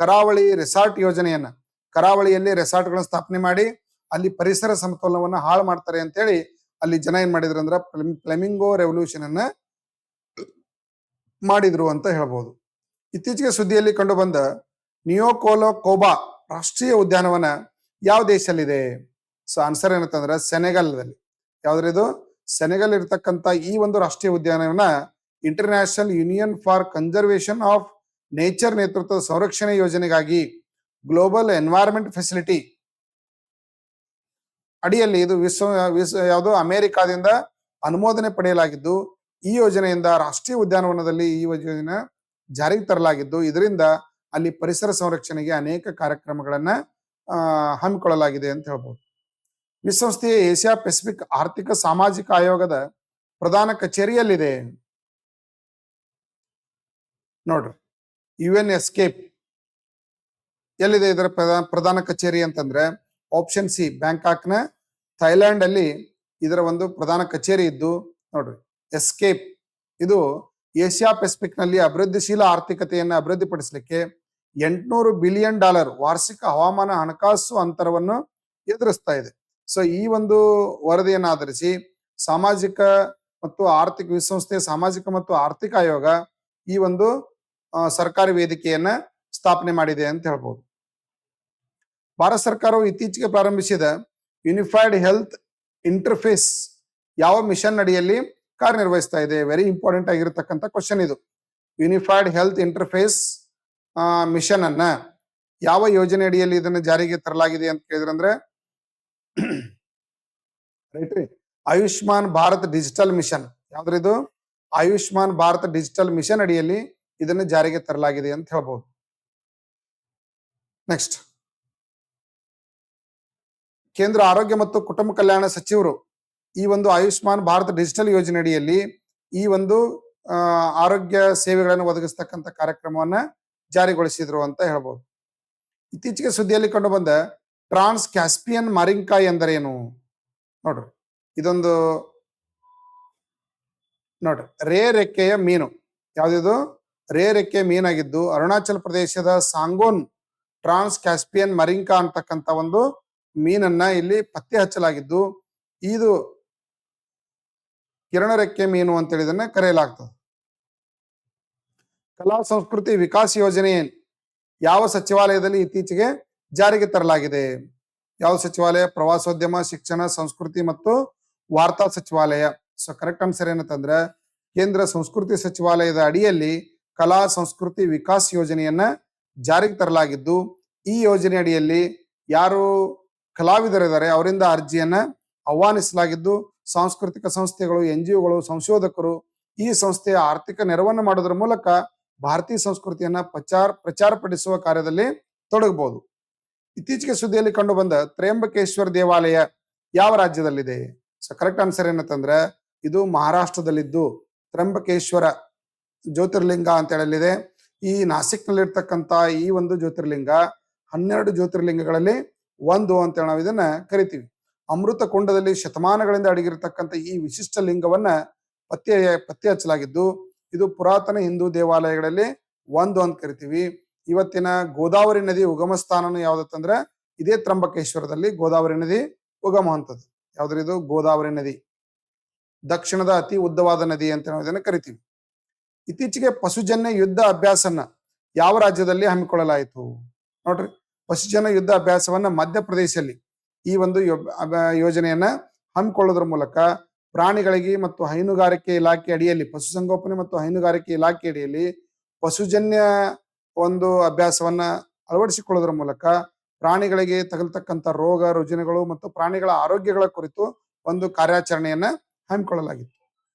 ಕರಾವಳಿ ರೆಸಾರ್ಟ್ ಯೋಜನೆಯನ್ನ, ಕರಾವಳಿಯಲ್ಲಿ ರೆಸಾರ್ಟ್ ಗಳನ್ನ ಸ್ಥಾಪನೆ ಮಾಡಿ ಅಲ್ಲಿ ಪರಿಸರ ಸಮತೋಲನವನ್ನ ಹಾಳು ಮಾಡ್ತಾರೆ ಅಂತ ಹೇಳಿ ಅಲ್ಲಿ ಜನ ಏನ್ ಮಾಡಿದ್ರು ಅಂದ್ರೆ ಫ್ಲೆಮಿಂಗೋ ರೆವಲ್ಯೂಷನ್ ಅನ್ನ ಮಾಡಿದ್ರು ಅಂತ ಹೇಳ್ಬೋದು. ಇತ್ತೀಚೆಗೆ ಸುದ್ದಿಯಲ್ಲಿ ಕಂಡು ಬಂದ ನಿಯೋಕೋಲೋ ಕೋಬಾ ರಾಷ್ಟ್ರೀಯ ಉದ್ಯಾನವನ ಯಾವ ದೇಶದಲ್ಲಿದೆ? ಸೊ ಆನ್ಸರ್ ಏನಂತಂದ್ರೆ ಸೆನೆಗಲ್ದಲ್ಲಿ. ಯಾವ್ದ್ರಿದು? ಸೆನೆಗಲ್ ಇರ್ತಕ್ಕಂಥ ಈ ಒಂದು ರಾಷ್ಟ್ರೀಯ ಉದ್ಯಾನವನ international union for conservation of nature ನೇತೃತ್ವದ ಸಂರಕ್ಷಣೆ ಯೋಜನೆಗಾಗಿ ಗ್ಲೋಬಲ್ ಎನ್ವೈರನ್ಮೆಂಟ್ ಫೆಸಿಲಿಟಿ ಅಡಿಯಲ್ಲಿ ಇದು ಯಾವುದು ಅಮೆರಿಕಾದಿಂದ ಅನುಮೋದನೆ ಪಡೆಯಲಾಗಿದ್ದು, ಈ ಯೋಜನೆಯಿಂದ ರಾಷ್ಟ್ರೀಯ ಉದ್ಯಾನವನದಲ್ಲಿ ಈ ಯೋಜನೆ ಜಾರಿಗೆ ತರಲಾಗಿದ್ದು, ಇದರಿಂದ ಅಲ್ಲಿ ಪರಿಸರ ಸಂರಕ್ಷಣೆಗೆ ಅನೇಕ ಕಾರ್ಯಕ್ರಮಗಳನ್ನ ಹಮ್ಮಿಕೊಳ್ಳಲಾಗಿದೆ ಅಂತ ಹೇಳ್ಬೋದು. ವಿಶ್ವಸಂಸ್ಥೆಯ ಏಷ್ಯಾ ಪೆಸಿಫಿಕ್ ಆರ್ಥಿಕ ಸಾಮಾಜಿಕ ಆಯೋಗದ ಪ್ರಧಾನ ಕಚೇರಿಯಲ್ಲಿದೆ. ನೋಡ್ರಿ, UN ಎಸ್ಕೇಪ್ ಎಲ್ಲಿದೆ ಇದರ ಪ್ರಧಾನ ಕಚೇರಿ ಅಂತಂದ್ರೆ ಆಪ್ಷನ್ ಸಿ ಬ್ಯಾಂಕಾಕ್ನ ಥೈಲ್ಯಾಂಡ್ ಅಲ್ಲಿ ಇದರ ಒಂದು ಪ್ರಧಾನ ಕಚೇರಿ ಇದ್ದು ನೋಡ್ರಿ ಎಸ್ಕೇಪ್ ಇದು ಏಷ್ಯಾ ಪೆಸಿಫಿಕ್ ನಲ್ಲಿ ಅಭಿವೃದ್ಧಿಶೀಲ ಆರ್ಥಿಕತೆಯನ್ನು ಅಭಿವೃದ್ಧಿಪಡಿಸಲಿಕ್ಕೆ $800 ಬಿಲಿಯನ್ ವಾರ್ಷಿಕ ಹವಾಮಾನ ಹಣಕಾಸು ಅಂತರವನ್ನು ಎದುರಿಸ್ತಾ ಇದೆ. ಸೊ ಈ ಒಂದು ವರದಿಯನ್ನು ಆಧರಿಸಿ ಸಾಮಾಜಿಕ ಮತ್ತು ಆರ್ಥಿಕ ವಿಶ್ವಸಂಸ್ಥೆ ಸಾಮಾಜಿಕ ಮತ್ತು ಆರ್ಥಿಕ ಆಯೋಗ ಈ ಒಂದು ಸರ್ಕಾರಿ ವೇದಿಕೆಯನ್ನ ಸ್ಥಾಪನೆ ಮಾಡಿದೆ ಅಂತ ಹೇಳ್ಬೋದು. ಭಾರತ ಸರ್ಕಾರವು ಇತ್ತೀಚೆಗೆ ಪ್ರಾರಂಭಿಸಿದ ಯೂನಿಫೈಡ್ ಹೆಲ್ತ್ ಇಂಟರ್ಫೇಸ್ ಯಾವ ಮಿಷನ್ ಅಡಿಯಲ್ಲಿ ಕಾರ್ಯನಿರ್ವಹಿಸ್ತಾ ಇದೆ? ವೆರಿ ಇಂಪಾರ್ಟೆಂಟ್ ಆಗಿರತಕ್ಕಂಥ ಕ್ವಶನ್ ಇದು. ಯೂನಿಫೈಡ್ ಹೆಲ್ತ್ ಇಂಟರ್ಫೇಸ್ ಮಿಷನ್ ಅನ್ನ ಯಾವ ಯೋಜನೆ ಅಡಿಯಲ್ಲಿ ಇದನ್ನು ಜಾರಿಗೆ ತರಲಾಗಿದೆ ಅಂತ ಕೇಳಿದ್ರಂದ್ರೆ ರೈಟ್ ರೀ, ಆಯುಷ್ಮಾನ್ ಭಾರತ್ ಡಿಜಿಟಲ್ ಮಿಷನ್. ಯಾವ್ದ್ರಿದು? ಆಯುಷ್ಮಾನ್ ಭಾರತ್ ಡಿಜಿಟಲ್ ಮಿಷನ್ ಅಡಿಯಲ್ಲಿ ಇದನ್ನು ಜಾರಿಗೆ ತರಲಾಗಿದೆ ಅಂತ ಹೇಳ್ಬಹುದು. ನೆಕ್ಸ್ಟ್, ಕೇಂದ್ರ ಆರೋಗ್ಯ ಮತ್ತು ಕುಟುಂಬ ಕಲ್ಯಾಣ ಸಚಿವರು ಈ ಒಂದು ಆಯುಷ್ಮಾನ್ ಭಾರತ್ ಡಿಜಿಟಲ್ ಯೋಜನೆ ಅಡಿಯಲ್ಲಿ ಈ ಒಂದು ಆರೋಗ್ಯ ಸೇವೆಗಳನ್ನು ಒದಗಿಸ್ತಕ್ಕಂಥ ಕಾರ್ಯಕ್ರಮವನ್ನ ಜಾರಿಗೊಳಿಸಿದ್ರು ಅಂತ ಹೇಳ್ಬೋದು. ಇತ್ತೀಚೆಗೆ ಸುದ್ದಿಯಲ್ಲಿ ಕಂಡು ಬಂದ ಟ್ರಾನ್ಸ್ ಕ್ಯಾಸ್ಪಿಯನ್ ಮಾರಿಂಕಾಯಿ ಎಂದರೇನು? ನೋಡ್ರಿ, ಇದೊಂದು ನೋಡ್ರಿ ರೇರೆಕ್ಕೆಯ ಮೀನು. ಯಾವ್ದಿದು? ರೇರೆಕ್ಕೆಯ ಮೀನಾಗಿದ್ದು ಅರುಣಾಚಲ ಪ್ರದೇಶದ ಸಾಂಗೋನ್ ಟ್ರಾನ್ಸ್ ಕ್ಯಾಸ್ಪಿಯನ್ ಮರಿಂಕಾ ಅಂತಕ್ಕಂಥ ಒಂದು ಮೀನನ್ನ ಇಲ್ಲಿ ಪತ್ತೆ ಹಚ್ಚಲಾಗಿದ್ದು ಇದು ಕಿರಣರೆಕ್ಕೆ ಮೀನು ಅಂತೇಳಿ ಇದನ್ನ ಕರೆಯಲಾಗ್ತದೆ. ಕಲಾ ಸಂಸ್ಕೃತಿ ವಿಕಾಸ್ ಯೋಜನೆ ಯಾವ ಸಚಿವಾಲಯದಲ್ಲಿ ಇತ್ತೀಚೆಗೆ ಜಾರಿಗೆ ತರಲಾಗಿದೆ? ಯಾವ ಸಚಿವಾಲಯ? ಪ್ರವಾಸೋದ್ಯಮ, ಶಿಕ್ಷಣ, ಸಂಸ್ಕೃತಿ ಮತ್ತು ವಾರ್ತಾ ಸಚಿವಾಲಯ. ಸೊ ಕರೆಕ್ಟ್ ಆನ್ಸರ್ ಏನಂತಂದ್ರೆ ಕೇಂದ್ರ ಸಂಸ್ಕೃತಿ ಸಚಿವಾಲಯದ ಅಡಿಯಲ್ಲಿ ಕಲಾ ಸಂಸ್ಕೃತಿ ವಿಕಾಸ್ ಯೋಜನೆಯನ್ನ ಜಾರಿಗೆ ತರಲಾಗಿದ್ದು ಈ ಯೋಜನೆ ಅಡಿಯಲ್ಲಿ ಯಾರು ಕಲಾವಿದರಿದ್ದಾರೆ ಅವರಿಂದ ಅರ್ಜಿಯನ್ನ ಆಹ್ವಾನಿಸಲಾಗಿದ್ದು ಸಾಂಸ್ಕೃತಿಕ ಸಂಸ್ಥೆಗಳು, NGOಗಳು, ಸಂಶೋಧಕರು ಈ ಸಂಸ್ಥೆಯ ಆರ್ಥಿಕ ನೆರವನ್ನು ಮಾಡೋದ್ರ ಮೂಲಕ ಭಾರತೀಯ ಸಂಸ್ಕೃತಿಯನ್ನ ಪ್ರಚಾರಪಡಿಸುವ ಕಾರ್ಯದಲ್ಲಿ ತೊಡಗಬಹುದು. ಇತ್ತೀಚೆಗೆ ಸುದ್ದಿಯಲ್ಲಿ ಕಂಡು ಬಂದ ತ್ರಯಂಬಕೇಶ್ವರ ದೇವಾಲಯ ಯಾವ ರಾಜ್ಯದಲ್ಲಿದೆ? ಸೊ ಕರೆಕ್ಟ್ ಆನ್ಸರ್ ಏನಂತಂದ್ರೆ ಇದು ಮಹಾರಾಷ್ಟ್ರದಲ್ಲಿದ್ದು ತ್ರಯಂಬಕೇಶ್ವರ ಜ್ಯೋತಿರ್ಲಿಂಗ ಅಂತ ಹೇಳಲಿದೆ. ಈ ನಾಸಿಕ್ನಲ್ಲಿರ್ತಕ್ಕಂಥ ಈ ಒಂದು ಜ್ಯೋತಿರ್ಲಿಂಗ 12 ಜ್ಯೋತಿರ್ಲಿಂಗಗಳಲ್ಲಿ ಒಂದು ಅಂತ ನಾವು ಇದನ್ನ ಕರಿತೀವಿ. ಅಮೃತ ಕುಂಡದಲ್ಲಿ ಶತಮಾನಗಳಿಂದ ಅಡಗಿರತಕ್ಕಂಥ ಈ ವಿಶಿಷ್ಟ ಲಿಂಗವನ್ನ ಪತ್ತೆ ಹಚ್ಚಲಾಗಿದ್ದು ಇದು ಪುರಾತನ ಹಿಂದೂ ದೇವಾಲಯಗಳಲ್ಲಿ ಒಂದು ಅಂತ ಕರಿತೀವಿ. ಇವತ್ತಿನ ಗೋದಾವರಿ ನದಿ ಉಗಮ ಸ್ಥಾನನು ಯಾವ್ದಂದ್ರೆ ಇದೇ ತ್ರಂಬಕೇಶ್ವರದಲ್ಲಿ ಗೋದಾವರಿ ನದಿ ಉಗಮ ಹಂತದ್ದು. ಯಾವ್ದ್ರ ಇದು? ಗೋದಾವರಿ ನದಿ ದಕ್ಷಿಣದ ಅತಿ ಉದ್ದವಾದ ನದಿ ಅಂತ ನಾವು ಇದನ್ನ ಕರಿತೀವಿ. ಇತ್ತೀಚೆಗೆ ಪಶುಜನ್ಯ ಯುದ್ಧ ಅಭ್ಯಾಸನ ಯಾವ ರಾಜ್ಯದಲ್ಲಿ ಹಮ್ಮಿಕೊಳ್ಳಲಾಯಿತು? ನೋಡ್ರಿ, ಪಶುಜನ್ಯ ಯುದ್ಧ ಅಭ್ಯಾಸವನ್ನ ಮಧ್ಯಪ್ರದೇಶದಲ್ಲಿ ಈ ಒಂದು ಯೋಜನೆಯನ್ನ ಹಮ್ಮಿಕೊಳ್ಳೋದ್ರ ಮೂಲಕ ಪ್ರಾಣಿಗಳಿಗೆ ಮತ್ತು ಹೈನುಗಾರಿಕೆ ಇಲಾಖೆ ಅಡಿಯಲ್ಲಿ ಪಶುಸಂಗೋಪನೆ ಮತ್ತು ಹೈನುಗಾರಿಕೆ ಇಲಾಖೆ ಅಡಿಯಲ್ಲಿ ಪಶುಜನ್ಯ ಒಂದು ಅಭ್ಯಾಸವನ್ನ ಅಳವಡಿಸಿಕೊಳ್ಳೋದ್ರ ಮೂಲಕ ಪ್ರಾಣಿಗಳಿಗೆ ತಗಲ್ತಕ್ಕಂಥ ರೋಗ ರುಜಿನಗಳು ಮತ್ತು ಪ್ರಾಣಿಗಳ ಆರೋಗ್ಯಗಳ ಕುರಿತು ಒಂದು ಕಾರ್ಯಾಚರಣೆಯನ್ನ ಹಮ್ಮಿಕೊಳ್ಳಲಾಗಿತ್ತು.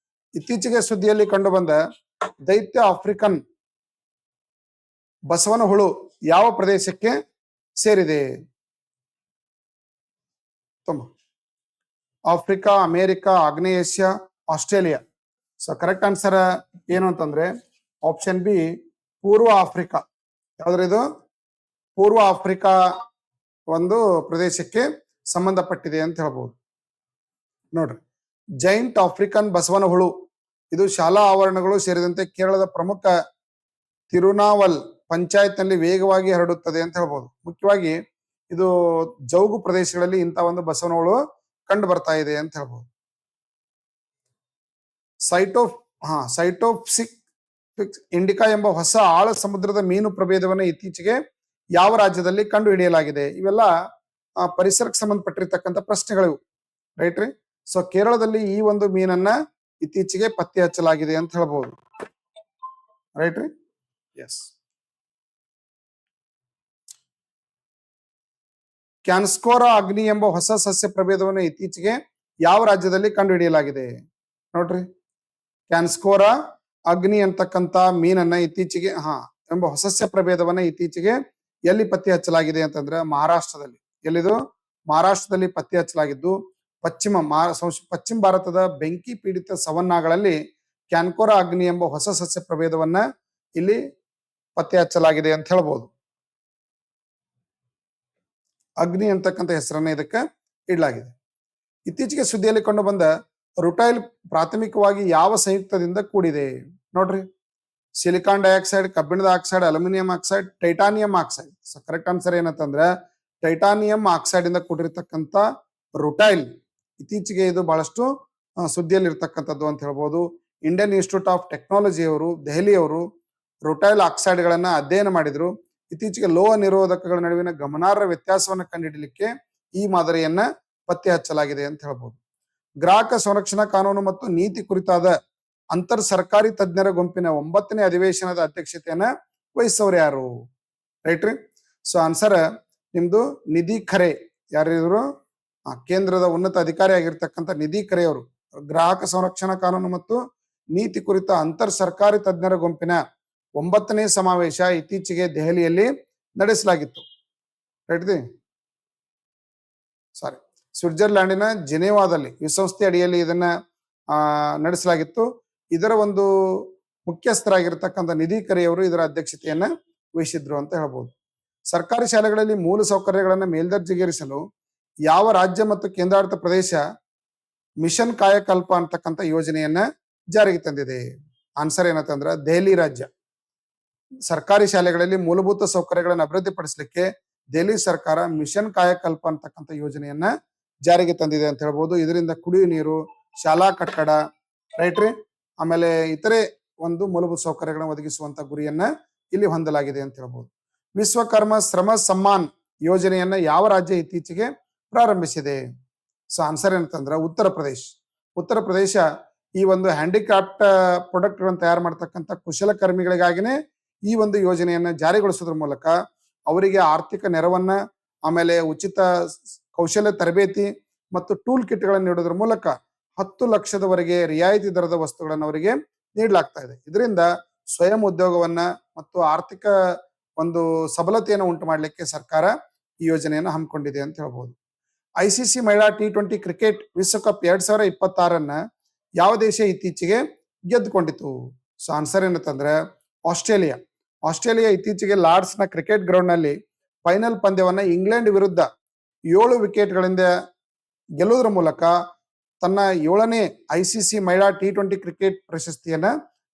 ಇತ್ತೀಚೆಗೆ ಸುದ್ದಿಯಲ್ಲಿ ಕಂಡು ಬಂದ ದೈತ್ಯ ಆಫ್ರಿಕನ್ ಬಸವನ ಹುಳು ಯಾವ ಪ್ರದೇಶಕ್ಕೆ ಸೇರಿದೆ? ಆಫ್ರಿಕಾ, ಅಮೆರಿಕ, ಆಗ್ನೇಯ Asia, Australia. So correct answer ಏನು ಅಂತಂದ್ರೆ ಆಪ್ಷನ್ ಬಿ ಪೂರ್ವ ಆಫ್ರಿಕಾ. ಯಾವ್ದ್ರ ಇದು? ಪೂರ್ವ ಆಫ್ರಿಕಾ ಒಂದು ಪ್ರದೇಶಕ್ಕೆ ಸಂಬಂಧಪಟ್ಟಿದೆ ಅಂತ ಹೇಳ್ಬಹುದು. ನೋಡ್ರಿ, ಜೈಂಟ್ ಆಫ್ರಿಕನ್ ಬಸವನ ಹುಳು ಇದು ಶಾಲಾ ಆವರಣಗಳು ಸೇರಿದಂತೆ ಕೇರಳದ ಪ್ರಮುಖ ತಿರುನಾವಲ್ ಪಂಚಾಯತ್ ನಲ್ಲಿ ವೇಗವಾಗಿ ಹರಡುತ್ತದೆ ಅಂತ ಹೇಳ್ಬೋದು. ಮುಖ್ಯವಾಗಿ ಇದು ಜೌಗು ಪ್ರದೇಶಗಳಲ್ಲಿ ಇಂಥ ಒಂದು ಬಸವನ ಹುಳು ಕಂಡು ಬರ್ತಾ ಇದೆ ಅಂತ ಹೇಳ್ಬೋದು. ಸೈಟೋಪ್ಸಿಕ್ ಇಂಡಿಕಾ ಎಂಬ ಹೊಸ ಆಳ ಸಮುದ್ರದ ಮೀನು ಪ್ರಭೇದವನ್ನು ಇತ್ತೀಚೆಗೆ ಯಾವ ರಾಜ್ಯದಲ್ಲಿ ಕಂಡು ಹಿಡಿಯಲಾಗಿದೆ? ಇವೆಲ್ಲ ಪರಿಸರಕ್ಕೆ ಸಂಬಂಧಪಟ್ಟಿರ್ತಕ್ಕಂಥ ಪ್ರಶ್ನೆಗಳು, ರೈಟ್ ರೀ. ಸೊ ಕೇರಳದಲ್ಲಿ ಈ ಒಂದು ಮೀನನ್ನ ಇತ್ತೀಚೆಗೆ ಪತ್ತೆ ಹಚ್ಚಲಾಗಿದೆ ಅಂತ ಹೇಳ್ಬಹುದು, ರೈಟ್ ರೀ. ಎಸ್. ಕ್ಯಾನ್ಸ್ಕೋರಾ ಅಗ್ನಿ ಎಂಬ ಹೊಸ ಸಸ್ಯ ಪ್ರಭೇದವನ್ನು ಇತ್ತೀಚೆಗೆ ಯಾವ ರಾಜ್ಯದಲ್ಲಿ ಕಂಡು ಹಿಡಿಯಲಾಗಿದೆ? ನೋಡ್ರಿ, ಕ್ಯಾನ್ಸ್ಕೋರಾ ಅಗ್ನಿ ಅಂತಕ್ಕಂಥ ಮೀನನ್ನ ಇತ್ತೀಚೆಗೆ ಎಂಬ ಹೊಸ ಪ್ರಭೇದವನ್ನ ಇತ್ತೀಚೆಗೆ ಎಲ್ಲಿ ಪತ್ತೆ ಹಚ್ಚಲಾಗಿದೆ ಅಂತಂದ್ರೆ ಮಹಾರಾಷ್ಟ್ರದಲ್ಲಿ. ಎಲ್ಲಿದು? ಮಹಾರಾಷ್ಟ್ರದಲ್ಲಿ ಪತ್ತೆ ಹಚ್ಚಲಾಗಿದ್ದು ಪಶ್ಚಿಮ ಭಾರತದ ಬೆಂಕಿ ಪೀಡಿತ ಸವನ್ನಾಗಳಲ್ಲಿ ಕ್ಯಾನ್ಕೋರಾ ಅಗ್ನಿ ಎಂಬ ಹೊಸ ಸಸ್ಯ ಪ್ರಭೇದವನ್ನ ಇಲ್ಲಿ ಪತ್ತೆ ಹಚ್ಚಲಾಗಿದೆ ಅಂತ ಹೇಳ್ಬೋದು. ಅಗ್ನಿ ಅಂತಕ್ಕಂಥ ಹೆಸರನ್ನ ಇದಕ್ಕೆ ಇಡಲಾಗಿದೆ. ಇತ್ತೀಚೆಗೆ ಸುದ್ದಿಯಲ್ಲಿ ಕಂಡು ಬಂದ ರುಟೈಲ್ ಪ್ರಾಥಮಿಕವಾಗಿ ಯಾವ ಸಂಯುಕ್ತದಿಂದ ಕೂಡಿದೆ ನೋಡ್ರಿ. ಸಿಲಿಕಾನ್ ಡೈಆಕ್ಸೈಡ್, ಕಬ್ಬಿಣದ oxide, aluminium oxide, titanium oxide. So correct answer ಏನಂತಂದ್ರೆ ಟೈಟಾನಿಯಂ ಆಕ್ಸೈಡ್ ಇಂದ ಕೂಡಿರ್ತಕ್ಕಂಥ ರುಟೈಲ್. ಇತ್ತೀಚೆಗೆ ಇದು ಬಹಳಷ್ಟು ಸುದ್ದಿಯಲ್ಲಿ ಇರ್ತಕ್ಕಂಥದ್ದು ಅಂತ ಹೇಳ್ಬೋದು. ಇಂಡಿಯನ್ ಇನ್ಸ್ಟಿಟ್ಯೂಟ್ ಆಫ್ ಟೆಕ್ನಾಲಜಿ ಅವರು, ದೆಹಲಿಯವರು ರುಟೈಲ್ ಆಕ್ಸೈಡ್ ಗಳನ್ನ ಅಧ್ಯಯನ ಮಾಡಿದ್ರು. ಇತ್ತೀಚೆಗೆ ಲೋಹ ನಿರೋಧಕಗಳ ನಡುವಿನ ಗಮನಾರ್ಹ ವ್ಯತ್ಯಾಸವನ್ನು ಕಂಡುಹಿಡಲಿಕ್ಕೆ ಈ ಮಾದರಿಯನ್ನ ಪತ್ತೆ ಹಚ್ಚಲಾಗಿದೆ ಅಂತ ಹೇಳ್ಬೋದು. ಗ್ರಾಹಕ ಸಂರಕ್ಷಣಾ ಕಾನೂನು ಮತ್ತು ನೀತಿ ಕುರಿತಾದ ಅಂತರ್ ಸರ್ಕಾರಿ ತಜ್ಞರ ಗುಂಪಿನ 9ನೇ ಅಧಿವೇಶನದ ಅಧ್ಯಕ್ಷತೆಯನ್ನ ವಹಿಸೋರು ಯಾರು? ರೈಟ್ ರೀ. ಸೊ ಆನ್ಸರ್ ನಿಮ್ದು ನಿಧಿ ಖರೆ. ಯಾರಿದ್ರು? ಕೇಂದ್ರದ ಉನ್ನತ ಅಧಿಕಾರಿ ಆಗಿರ್ತಕ್ಕಂಥ ನಿಧಿ ಖರೆ ಅವರು ಗ್ರಾಹಕ ಸಂರಕ್ಷಣಾ ಕಾನೂನು ಮತ್ತು ನೀತಿ ಕುರಿತ ಅಂತರ್ ಸರ್ಕಾರಿ ತಜ್ಞರ ಗುಂಪಿನ 9ನೇ ಸಮಾವೇಶ ಇತ್ತೀಚೆಗೆ ದೆಹಲಿಯಲ್ಲಿ ನಡೆಸಲಾಗಿತ್ತು. ರೈಟ್ ದಿ ಸಾರಿ ಸ್ವಿಟ್ಜರ್ಲ್ಯಾಂಡಿನ ಜಿನೇವಾದಲ್ಲಿ ವಿಶ್ವಸಂಸ್ಥೆ ಅಡಿಯಲ್ಲಿ ಇದನ್ನ ನಡೆಸಲಾಗಿತ್ತು. ಇದರ ಒಂದು ಮುಖ್ಯಸ್ಥರಾಗಿರ್ತಕ್ಕಂಥ ನಿಧಿ ಖರೆಯವರು ಇದರ ಅಧ್ಯಕ್ಷತೆಯನ್ನ ವಹಿಸಿದ್ರು ಅಂತ ಹೇಳ್ಬೋದು. ಸರ್ಕಾರಿ ಶಾಲೆಗಳಲ್ಲಿ ಮೂಲ ಸೌಕರ್ಯಗಳನ್ನು ಮೇಲ್ದರ್ಜೆಗೇರಿಸಲು ಯಾವ ರಾಜ್ಯ ಮತ್ತು ಕೇಂದ್ರಾಡಳಿತ ಪ್ರದೇಶ ಮಿಷನ್ ಕಾಯಕಲ್ಪ ಅಂತಕ್ಕಂಥ ಯೋಜನೆಯನ್ನ ಜಾರಿಗೆ ತಂದಿದೆ? ಆನ್ಸರ್ ಏನಂತಂದ್ರ ದೆಹಲಿ ರಾಜ್ಯ. ಸರ್ಕಾರಿ ಶಾಲೆಗಳಲ್ಲಿ ಮೂಲಭೂತ ಸೌಕರ್ಯಗಳನ್ನು ಅಭಿವೃದ್ಧಿಪಡಿಸಲಿಕ್ಕೆ ದೆಹಲಿ ಸರ್ಕಾರ ಮಿಷನ್ ಕಾಯಕಲ್ಪ ಅಂತಕ್ಕಂಥ ಯೋಜನೆಯನ್ನ ಜಾರಿಗೆ ತಂದಿದೆ ಅಂತ ಹೇಳ್ಬೋದು. ಇದರಿಂದ ಕುಡಿಯುವ ನೀರು, ಶಾಲಾ ಕಟ್ಟಡ, ರೈಟ್ ರೀ, ಆಮೇಲೆ ಇತರೆ ಒಂದು ಮೂಲಭೂತ ಸೌಕರ್ಯಗಳನ್ನು ಒದಗಿಸುವಂತ ಗುರಿಯನ್ನ ಇಲ್ಲಿ ಹೊಂದಲಾಗಿದೆ ಅಂತ ಹೇಳ್ಬೋದು. ವಿಶ್ವಕರ್ಮ ಶ್ರಮ ಸಮ್ಮಾನ್ ಯೋಜನೆಯನ್ನ ಯಾವ ರಾಜ್ಯ ಇತ್ತೀಚೆಗೆ ಪ್ರಾರಂಭಿಸಿದೆ? So answer ಏನಂತಂದ್ರ Uttar Pradesh. ಉತ್ತರ ಪ್ರದೇಶ ಈ ಒಂದು ಹ್ಯಾಂಡಿಕ್ರಾಫ್ಟ್ ಪ್ರಾಡಕ್ಟ್ ಗಳನ್ನು ತಯಾರು ಮಾಡ್ತಕ್ಕಂಥ ಕುಶಲಕರ್ಮಿಗಳಿಗಾಗಿನೇ ಈ ಒಂದು ಯೋಜನೆಯನ್ನ ಜಾರಿಗೊಳಿಸೋದ್ರ ಮೂಲಕ ಅವರಿಗೆ ಆರ್ಥಿಕ ನೆರವನ್ನ, ಆಮೇಲೆ ಉಚಿತ ಕೌಶಲ್ಯ ತರಬೇತಿ ಮತ್ತು ಟೂಲ್ ಕಿಟ್ ಗಳನ್ನು ನೀಡೋದ್ರ ಮೂಲಕ 10 ಲಕ್ಷದವರೆಗೆ ರಿಯಾಯಿತಿ ದರದ ವಸ್ತುಗಳನ್ನು ಅವರಿಗೆ ನೀಡಲಾಗ್ತಾ ಇದೆ. ಇದರಿಂದ ಸ್ವಯಂ ಉದ್ಯೋಗವನ್ನ ಮತ್ತು ಆರ್ಥಿಕ ಒಂದು ಸಬಲತೆಯನ್ನು ಉಂಟು ಮಾಡಲಿಕ್ಕೆ ಸರ್ಕಾರ ಈ ಯೋಜನೆಯನ್ನು ಹಮ್ಮಿಕೊಂಡಿದೆ ಅಂತ ಹೇಳ್ಬೋದು. ICC ಮಹಿಳಾ T20 ಕ್ರಿಕೆಟ್ ವಿಶ್ವಕಪ್ 2026 ಯಾವ ದೇಶ ಇತ್ತೀಚೆಗೆ ಗೆದ್ದುಕೊಂಡಿತು? ಸೊ ಆನ್ಸರ್ ಏನಂತಂದ್ರೆ ಆಸ್ಟ್ರೇಲಿಯಾ. ಆಸ್ಟ್ರೇಲಿಯಾ ಇತ್ತೀಚೆಗೆ ಲಾರ್ಡ್ಸ್ ನ ಕ್ರಿಕೆಟ್ ಗ್ರೌಂಡ್ ನಲ್ಲಿ ಫೈನಲ್ ಪಂದ್ಯವನ್ನ ಇಂಗ್ಲೆಂಡ್ ವಿರುದ್ಧ 7 ವಿಕೆಟ್ಗಳಿಂದ ಗೆಲ್ಲುವುದರ ಮೂಲಕ ತನ್ನ 7ನೇ ICC ಮಹಿಳಾ T20 ಕ್ರಿಕೆಟ್ ಪ್ರಶಸ್ತಿಯನ್ನ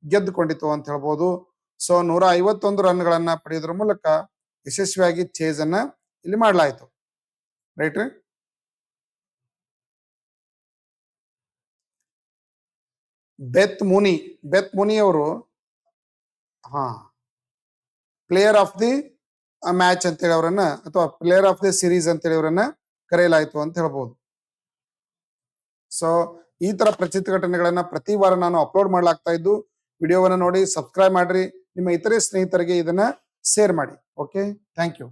ಗೆದ್ದುಕೊಂಡಿತು ಅಂತ ಹೇಳ್ಬೋದು. ಸೊ 151 ರನ್ಗಳನ್ನ ಪಡೆಯೋದ್ರ ಮೂಲಕ ಯಶಸ್ವಿಯಾಗಿ ಚೇಸ್ ಅನ್ನ ಇಲ್ಲಿ ಮಾಡಲಾಯಿತು. ರೈಟ್ ರೀ. ಬೆತ್ ಮುನಿ ಅವರು ಪ್ಲೇಯರ್ ಆಫ್ ದಿ ಮ್ಯಾಚ್ ಅಂತೇಳಿ ಅವರನ್ನ, ಅಥವಾ ಪ್ಲೇಯರ್ ಆಫ್ ದಿ ಸೀರೀಸ್ ಅಂತೇಳಿ ಅವರನ್ನ ಕರೆಯಲಾಯಿತು ಅಂತ ಹೇಳ್ಬೋದು. ಸೊ ಈ ತರ ಪ್ರಚಿತ ಘಟನೆಗಳನ್ನ ಪ್ರತಿ ವಾರ ನಾನು ಅಪ್ಲೋಡ್ ಮಾಡ್ಲಾಗ್ತಾ ಇದ್ದು. ವಿಡಿಯೋವನ್ನ ನೋಡಿ ಸಬ್ಸ್ಕ್ರೈಬ್ ಮಾಡ್ರಿ, ನಿಮ್ಮ ಇತರೆ ಸ್ನೇಹಿತರಿಗೆ ಇದನ್ನ ಶೇರ್ ಮಾಡಿ. Okay, thank you.